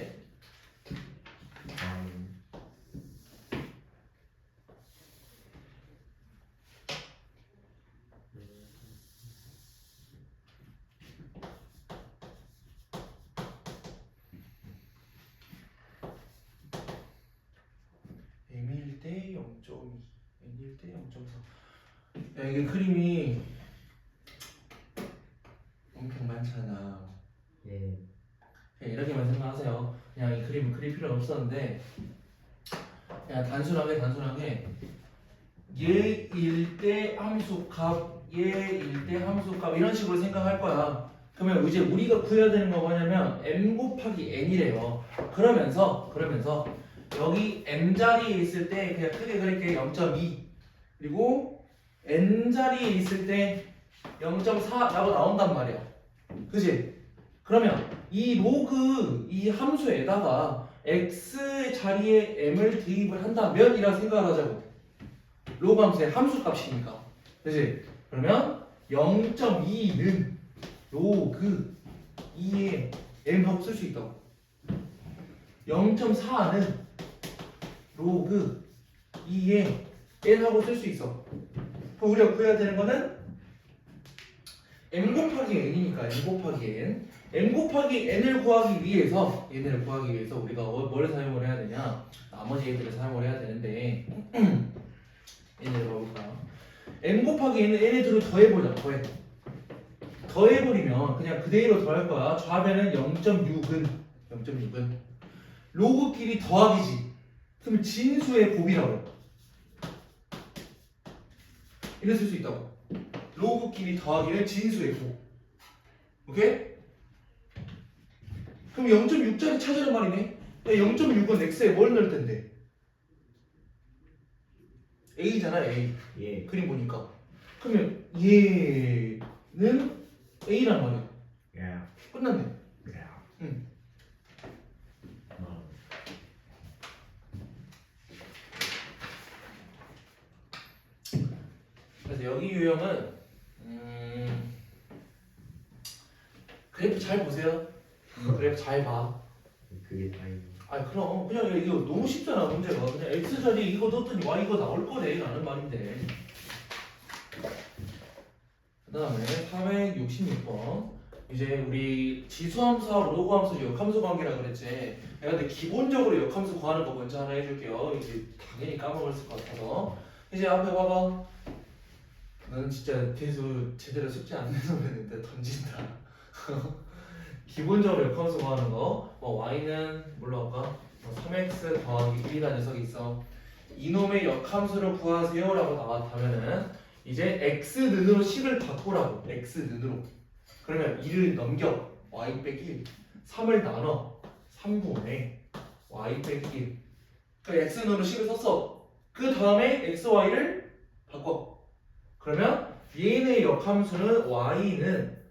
m일 대 0.2, n일 대 0.4. 야 이게 그림이 엄청 많잖아. 예. 그냥 이렇게만 생각하세요. 그냥 이 그림은 그릴 필요는 없었는데 그냥 단순하게 얘일 때 함수값, 얘일 때 함수값 이런 식으로 생각할 거야. 그러면 이제 우리가 구해야 되는 거 뭐냐면 m 곱하기 n이래요. 그러면서 여기 m 자리에 있을 때 그냥 크게 그릴게 0.2 그리고 n 자리에 있을 때 0.4라고 나온단 말이야. 그지? 그러면 이 로그 이 함수에다가 x 자리에 m을 대입을 한다면 이라고 생각을 하자고. 로그 함수의 함수값이니까. 그지? 그러면 0.2는 로그 2에 m하고 쓸 수 있다고. 0.4는 로그 2에 n하고 쓸 수 있어. 그럼 우리가 구해야 되는 거는 m 곱하기 n이니까 m 곱하기 n. m 곱하기 n을 구하기 위해서 우리가 뭘 사용을 해야 되냐? 나머지 애들을 사용을 해야 되는데 n을 봐볼까? m 곱하기 n은 n애들을 더해보자. 더해버리면 그냥 그대로 더할 거야. 좌변은 0.6은 로그끼리 더하기지. 그럼 진수의 곱이라고 해. 이래 쓸 수 있다고. 로그끼리 더하기는 진수의 곱. 오케이? 그럼 0.6짜리 찾으란 말이네. 0.6은 x에 뭘 넣을 텐데? a잖아, a. 예. 그림 보니까. 그러면 얘는 a란 말이야. 예. 끝났네. 예. 응. 그래서 여기 유형은 그래프 잘 보세요. 그래프 잘 봐. 그게 다행. 아니 그럼 그냥 이거 너무 쉽잖아 문제가. 그냥 x 자리 이거 넣었더니 y 이거 나올 거네 라는 말인데. 그 다음에 466번 이제 우리 지수함수하고 로그함수 역함수 관계라 그랬지. 내가 근데 기본적으로 역함수 구하는 거 먼저 하나 해줄게요. 이제 당연히 까먹을 것 같아서. 이제 앞에 봐봐. 너는 진짜 대수 제대로 숙제 안 내서 그랬는데 던진다. 기본적으로 역함수 구하는 거. 뭐 y는 뭘로 할까? 뭐 3x 더하기 1이라는 녀석이 있어. 이놈의 역함수를 구하세요라고 나왔다면은 이제 x는으로 식을 바꾸라고. x는으로. 그러면 2를 넘겨 y 빼기 1, 3을 나눠 3분의 y 빼기 1. 그러니까 x는으로 식을 썼어. 그 다음에 x, y를 바꿔. 그러면 얘의 역함수는 y는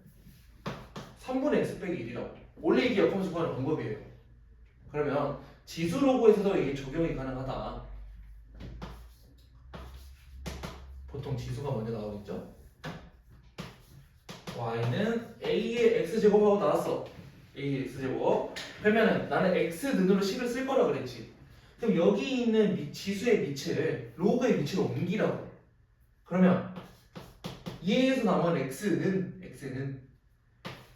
3분의 x 빼기 1이라고. 원래 이게 역함수 구하는 방법이에요. 그러면 지수 로그에서도 이게 적용이 가능하다. 보통 지수가 먼저 나오겠죠? y는 a의 x제곱하고 나왔어. a의 x제곱. 그러면은 나는 x는으로 식을 쓸 거라 그랬지. 그럼 여기 있는 지수의 밑을 로그의 밑으로 옮기라고. 그러면 얘에서 남은 x는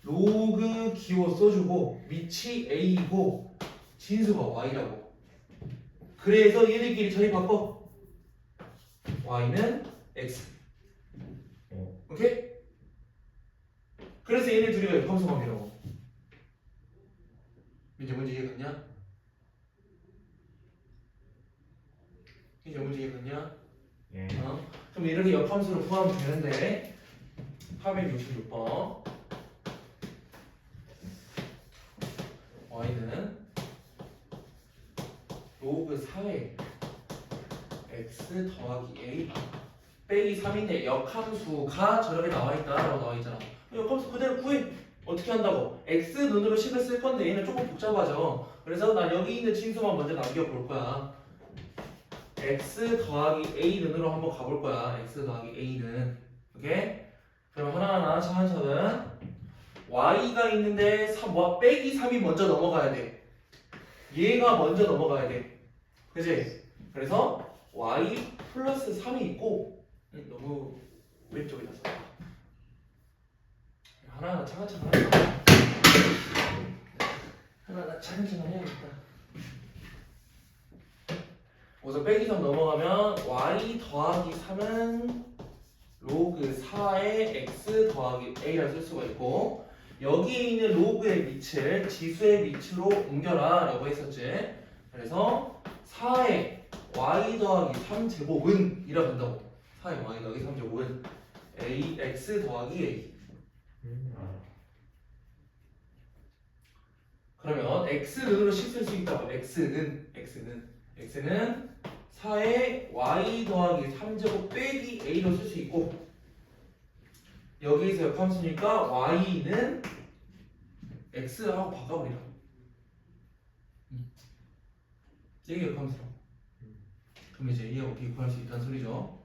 로그 기호 써주고 밑이 a이고 진수가 y라고. 그래서 얘들끼리 자리 바꿔. y는 x. 오케이? 그래서 얘네 둘이가 역함수 관계라고. 이제 문제 이해갔냐? 이제 문제 이해갔냐? 예. 그럼 이렇게 역함수를 구하면 되는데 866번 y는 로그 4의 x 더하기 a 빼기 3인데 역함수가 저렇게 나와있다라고 나와있잖아. 역함수 그대로 구해. 어떻게 한다고? x는으로 식을 쓸 건데 얘는 조금 복잡하죠. 그래서 난 여기 있는 진수만 먼저 남겨볼 거야. x 더하기 a는으로 한번 가볼 거야. x 더하기 a는. 오케이? 그럼 하나하나 차근차근. y가 있는데 3, 빼기 3이 먼저 넘어가야 돼. 얘가 먼저 넘어가야 돼. 그치? 그래서 y 플러스 3이 있고 너무 왼쪽이라서 하나하나 차근차근 하나하나 차근차근 해야겠다. 우선 빼기 3 넘어가면 y 더하기 3은 로그 4의 x 더하기 a라 쓸 수가 있고 여기에 있는 로그의 밑을 지수의 밑으로 옮겨라 라고 했었지. 그래서 4의 y 더하기 3제곱은 이라 간다고. 4의 y 더하기 3제곱은 ax 더하기 a. 그러면 x는으로 씻을 수 있다고. x는 4의 y 더하기 3제곱 빼기 a로 쓸 수 있고 여기에서 역함수니까 y는 x하고 바꿔버리라. 이게 역함수라고. 그럼 이제 얘 어떻게 구할 수 있다는 소리죠.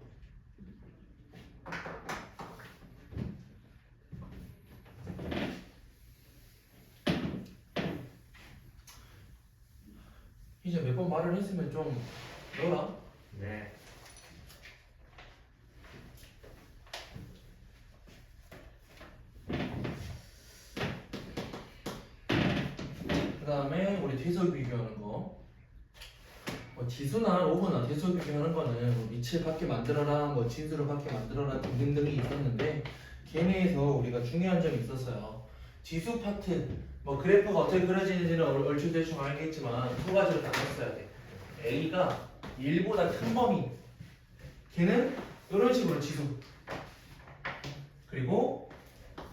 이제 몇 번 말을 했으면 좀 넣어라. 네. 그 다음에 우리 대소 비교하는 거. 뭐 지수나 로그나 대소 비교하는 거는 뭐 밑을 밖에 만들어라, 뭐 진수를 밖에 만들어라 등등등이 있었는데 걔네에서 우리가 중요한 점이 있었어요. 지수 파트, 뭐 그래프가 어떻게 그려지는지는 얼추 대충 알겠지만 두 가지로 나눴어야 돼. A가 1보다 큰 범위, 걔는 이런 식으로 지수. 그리고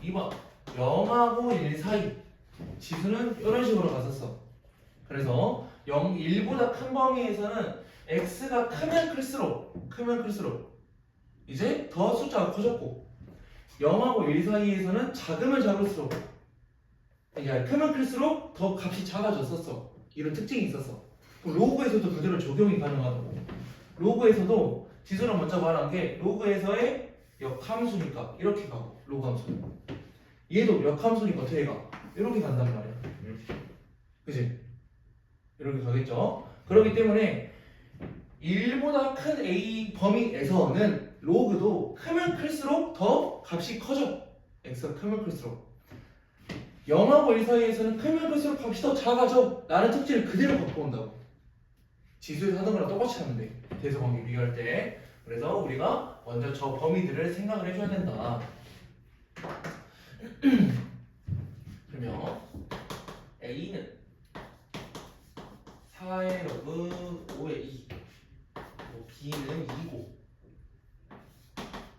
2번 0하고 1 사이 지수는 이런 식으로 갔었어. 그래서 1보다 큰 범위에서는 x가 크면 클수록 이제 더 숫자가 커졌고 0하고 1 사이에서는 작으면 작을수록 그러니까 크면 클수록 더 값이 작아졌었어. 이런 특징이 있었어. 그럼 로그에서도 그대로 적용이 가능하다고. 로그에서도 지수를 먼저 말한 게 로그에서의 역함수니까 이렇게 가고 로그 함수는 얘도 역함수니까 어떻게 가? 이렇게 간단 말이야. 그치? 이렇게 가겠죠? 그렇기 때문에 1보다 큰 A 범위에서는 로그도 크면 클수록 더 값이 커져. x가 크면 클수록. 0하고 1 사이에서는 크면 클수록 값이 더 작아져 라는 특질을 그대로 갖고 온다고. 지수에서 하던 거랑 똑같이 하면 돼. 대소관계 비교할 때. 그래서 우리가 먼저 저 범위들을 생각을 해줘야 된다. 그러면 A는 4의 로그 5의 2, B는 2고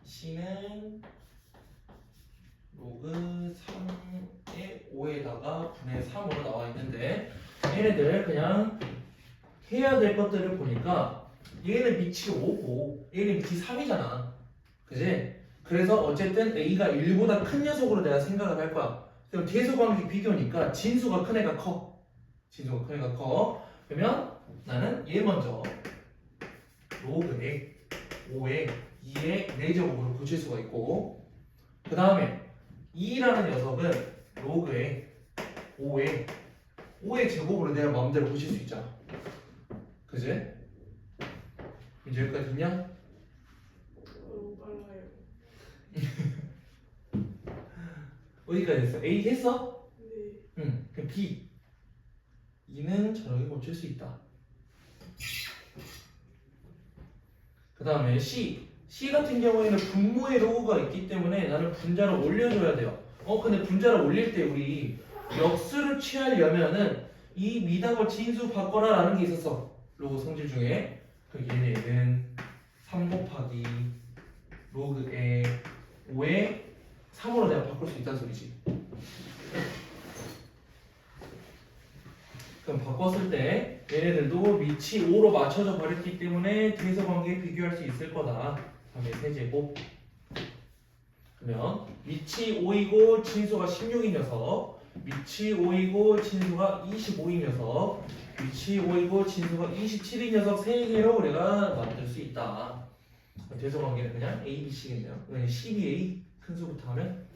C는 로그 3의 5에다가 분의 3으로 나와 있는데 얘네들 그냥 해야 될 것들을 보니까 얘는 밑이 5고 얘는 밑이 3이잖아. 그지? 그래서 어쨌든 A가 1보다 큰 녀석으로 내가 생각을 할 거야. 그럼 대소관계 비교니까 진수가 큰 애가 커. 진수가 큰 애가 커. 그러면 나는 얘 먼저 로그에 5에 2의 4제곱으로 고칠 수가 있고 그 다음에 2라는 녀석은 로그에 5의 제곱으로 내가 마음대로 고칠 수 있잖아. 그지? 이제 여기까지 됐냐? 너무 빨라요. 어디까지 했어? A 했어? 네. 응. 그럼 B 2는 저렇게 고칠 수 있다. 그 다음에 C 같은 경우에는 분모의 로그가 있기 때문에 나는 분자를 올려줘야 돼요. 근데 분자를 올릴 때 우리 역수를 취하려면은 이 미답을 진수 바꿔라 라는 게 있었어. 로그 성질 중에. 그 얘는 3 곱하기 로그에 5에 3으로 내가 바꿀 수 있다는 소리지. 그럼 바꿨을 때 얘네들도 밑이 5로 맞춰져 버렸기 때문에 대소관계에 비교할 수 있을 거다. 3의 세제곱. 그러면 밑이 5이고 진수가 16인 녀석, 밑이 5이고 진수가 25인 녀석, 밑이 5이고 진수가 27인 녀석 3개로 우리가 만들 수 있다. 대소관계는 그냥 A, B, C겠네요. 그냥 12A 큰 수부터 하면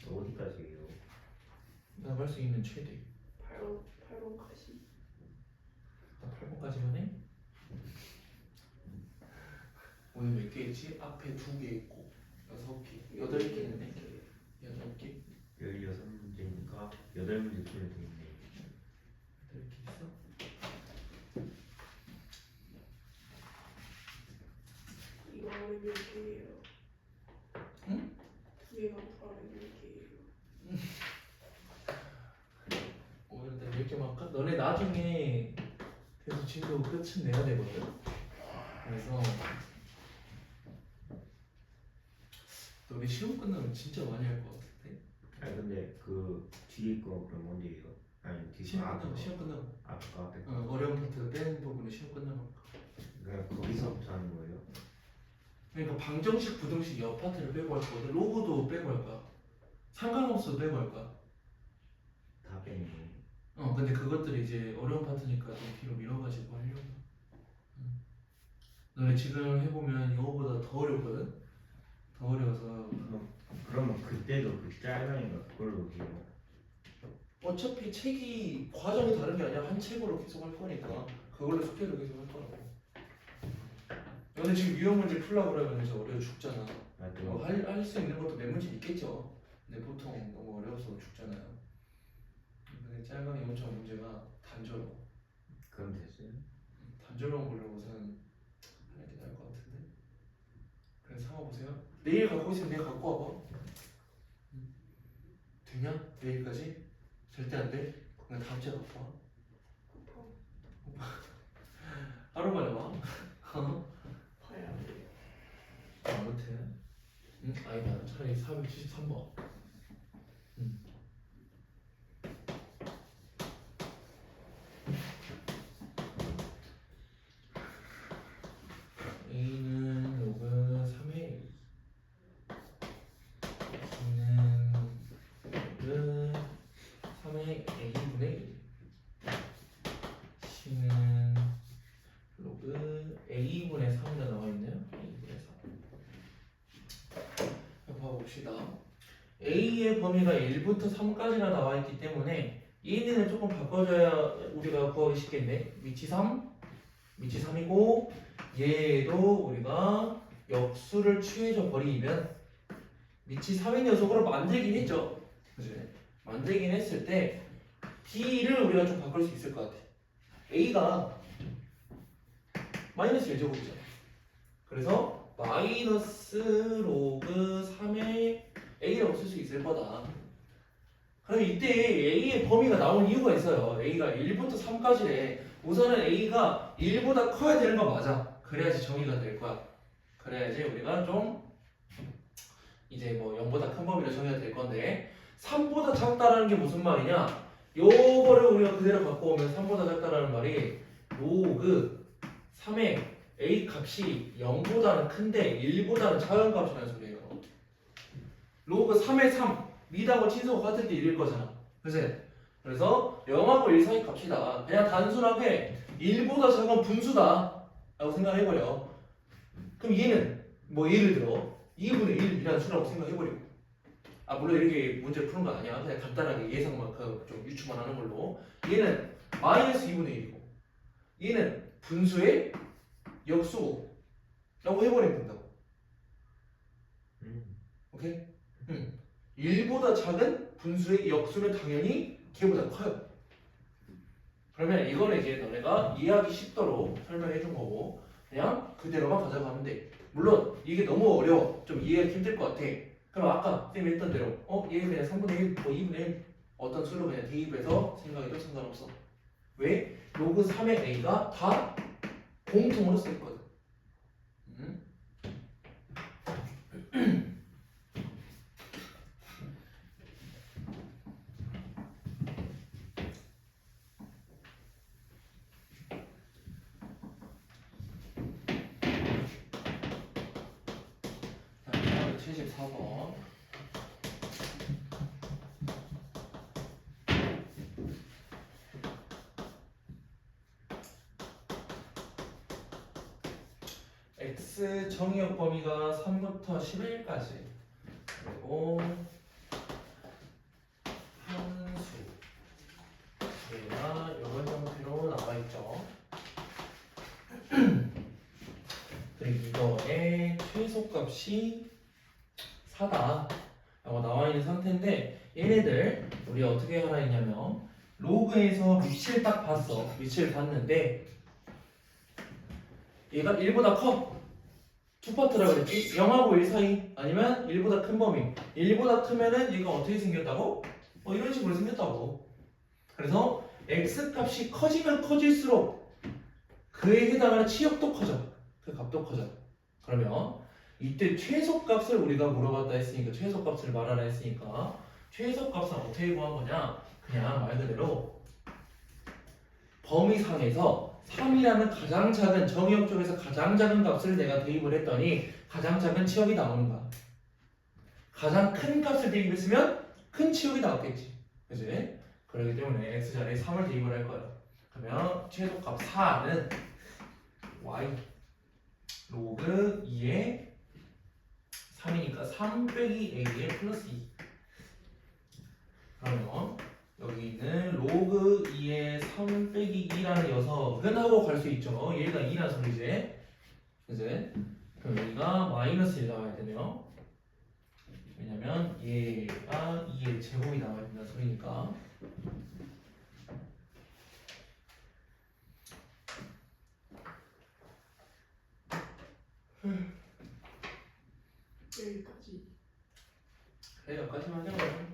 어디까지예요? 나갈 수 있는 최대. 8번까지. 나 8번까지만 해? 오늘 몇 개 있지? 앞에 2개 있고 6개, 8개 있네. 8개? 16문제니까 8문제 풀면 되겠네. 8개 있어? 이거 안에 몇 개예요? 응? 두 개가 안에 몇 개예요? 오늘 내가 몇 개만 할까? 너네 나중에 그래서 진도 끝은 내야 되거든. 그래서 너네 시험 끝나면 진짜 많이 할 것 같은데. 아니 근데 그 뒤에 거 그럼 언제예요? 아니 뒤에 시험 거 끝나고 시험 끝나고 아까 앞에 거 어려운 파트 빼는 부분은 시험 끝나고. 그러니까 거기서부터 하는 거예요? 그러니까 방정식, 부등식 옆 파트를 빼고 할 거거든. 로그도 빼고 할 거야. 상관없어도 빼고 할 거야. 다 빼는 거예요? 근데 그것들이 이제 어려운 파트니까 좀 뒤로 밀어가지고 하려고. 너네 지금 해보면 이거보다 더 어렵거든. 더 어려워서 그러면 그때도 그 짧으니까 그걸로 해요? 어차피 책이 과정이 다른 게 아니라 한 책으로 계속 할 거니까 그걸로 숙제를 계속 할 거라고. 너네 지금 유형 문제 풀려고 그러면 이제 어려워 죽잖아. 아, 또 할 수 있는 것도 몇 문제 있겠죠. 근데 보통 너무 어려워서 죽잖아요. 근데 짧은 이온처럼 문제가 단조로워. 그럼 됐어요? 단조로운 걸로 우선 하는 게 나을 것 같은데. 그래서 삼아보세요. 내일 갖고 있으면 내일 갖고 와봐. 되냐? 내일까지? 절대 안 돼? 그냥 다음 주에 갖고 와. 하루 만에 와. 봐야 돼요. 아무튼 아니다. 차라리 473번. A는 로그 3의 B는 로그 3의 A분의 1 C는 로그 A분의 3이 나와있네요. A분의 3 봐봅시다. A의 범위가 1부터 3까지나 나와있기 때문에 얘는 조금 바꿔줘야 우리가 구하기 쉽겠네. 위치 3, 밑이 3이고 얘도 우리가 역수를 취해줘 버리면 밑이 3인 녀석으로 만들긴 했죠. 그지? 만들긴 했을 때 B를 우리가 좀 바꿀 수 있을 것 같아. A가 마이너스 1제곱이잖아. 그래서 마이너스 로그 3의 A라고 쓸 수 있을 거다. 그럼 이때 A의 범위가 나온 이유가 있어요. A가 1부터 3까지래. 우선은 A가 1보다 커야 되는 거 맞아. 그래야지 정의가 될 거야. 그래야지 우리가 좀 이제 뭐 0보다 큰 범위로 정의가 될 건데 3보다 작다라는 게 무슨 말이냐? 요거를 우리가 그대로 갖고 오면 3보다 작다라는 말이 로그 3의 A 값이 0보다는 큰데 1보다는 작은 값이라는 소리예요. 로그 3의 3 미하고 친수가 같을 때 1일 거잖아. 그치? 그래서 0하고 1 사이 값이다. 그냥 단순하게 1보다 작은 분수다 라고 생각해버려. 그럼 얘는 뭐 예를 들어 2분의 1이라는 수라고 생각해버리고, 아 물론 이렇게 문제 푸는 거 아니야. 그냥 간단하게 예상만큼 좀 유추만 하는 걸로. 얘는 마이너스 2분의 1이고 얘는 분수의 역수고 라고 해버리면 된다고. 오케이? 1보다 작은 분수의 역수는 당연히 걔보다 커요. 그러면 이거는 이제 너네가 이해하기 쉽도록 설명해 준 거고 그냥 그대로만 가져가면 돼. 물론 이게 너무 어려워. 좀 이해하기 힘들 것 같아. 그럼 아까 쌤이 했던 대로 얘 그냥 3분의 1, 뭐 2분의 1 어떤 수로 그냥 대입해서 생각해도 상관없어. 왜? 로그 3의 A가 다 공통으로 쓰였거든. 자, 74번. X 정의역 범위가 3부터 11까지 그리고 함수 얘가 이런 형태로 나와 있죠. 그리고 이거의 최소값이 4다 라고 나와 있는 상태인데 얘네들 우리 어떻게 하라 했냐면 로그에서 위치를 딱 봤어. 위치를 봤는데 얘가 1보다 커. 두 파트라고 그랬지? 0하고 1 사이 아니면 1보다 큰 범위. 1보다 크면은 얘가 어떻게 생겼다고? 이런 식으로 생겼다고. 그래서 x 값이 커지면 커질수록 그에 해당하는 치역도 커져. 그 값도 커져. 그러면 이때 최소값을 우리가 물어봤다 했으니까 최소값을 말하라 했으니까 최소값은 어떻게 구한 거냐? 그냥 말 그대로 범위상에서 3이라는 가장 작은 정의역 쪽에서 가장 작은 값을 내가 대입을 했더니 가장 작은 치역이 나오는 거야. 가장 큰 값을 대입했으면 큰 치역이 나왔겠지. 그지? 그렇기 때문에 x자리에 3을 대입을 할 거야. 그러면 최소값 4는 y 로그 2에 3이니까 3 빼기 a의 플러스 2. 그러면 여기 있는 로그 2의 3 빼기 2라는 녀석은 하고 갈 수 있죠. 얘가 2라는 소리지. 그지? 그럼 여기가 마이너스 1 나와야 되네요. 왜냐면 얘가 2의 제곱이 나와야 된다는 소리니까. 여기까지. 그래 여기까지만 하자고요.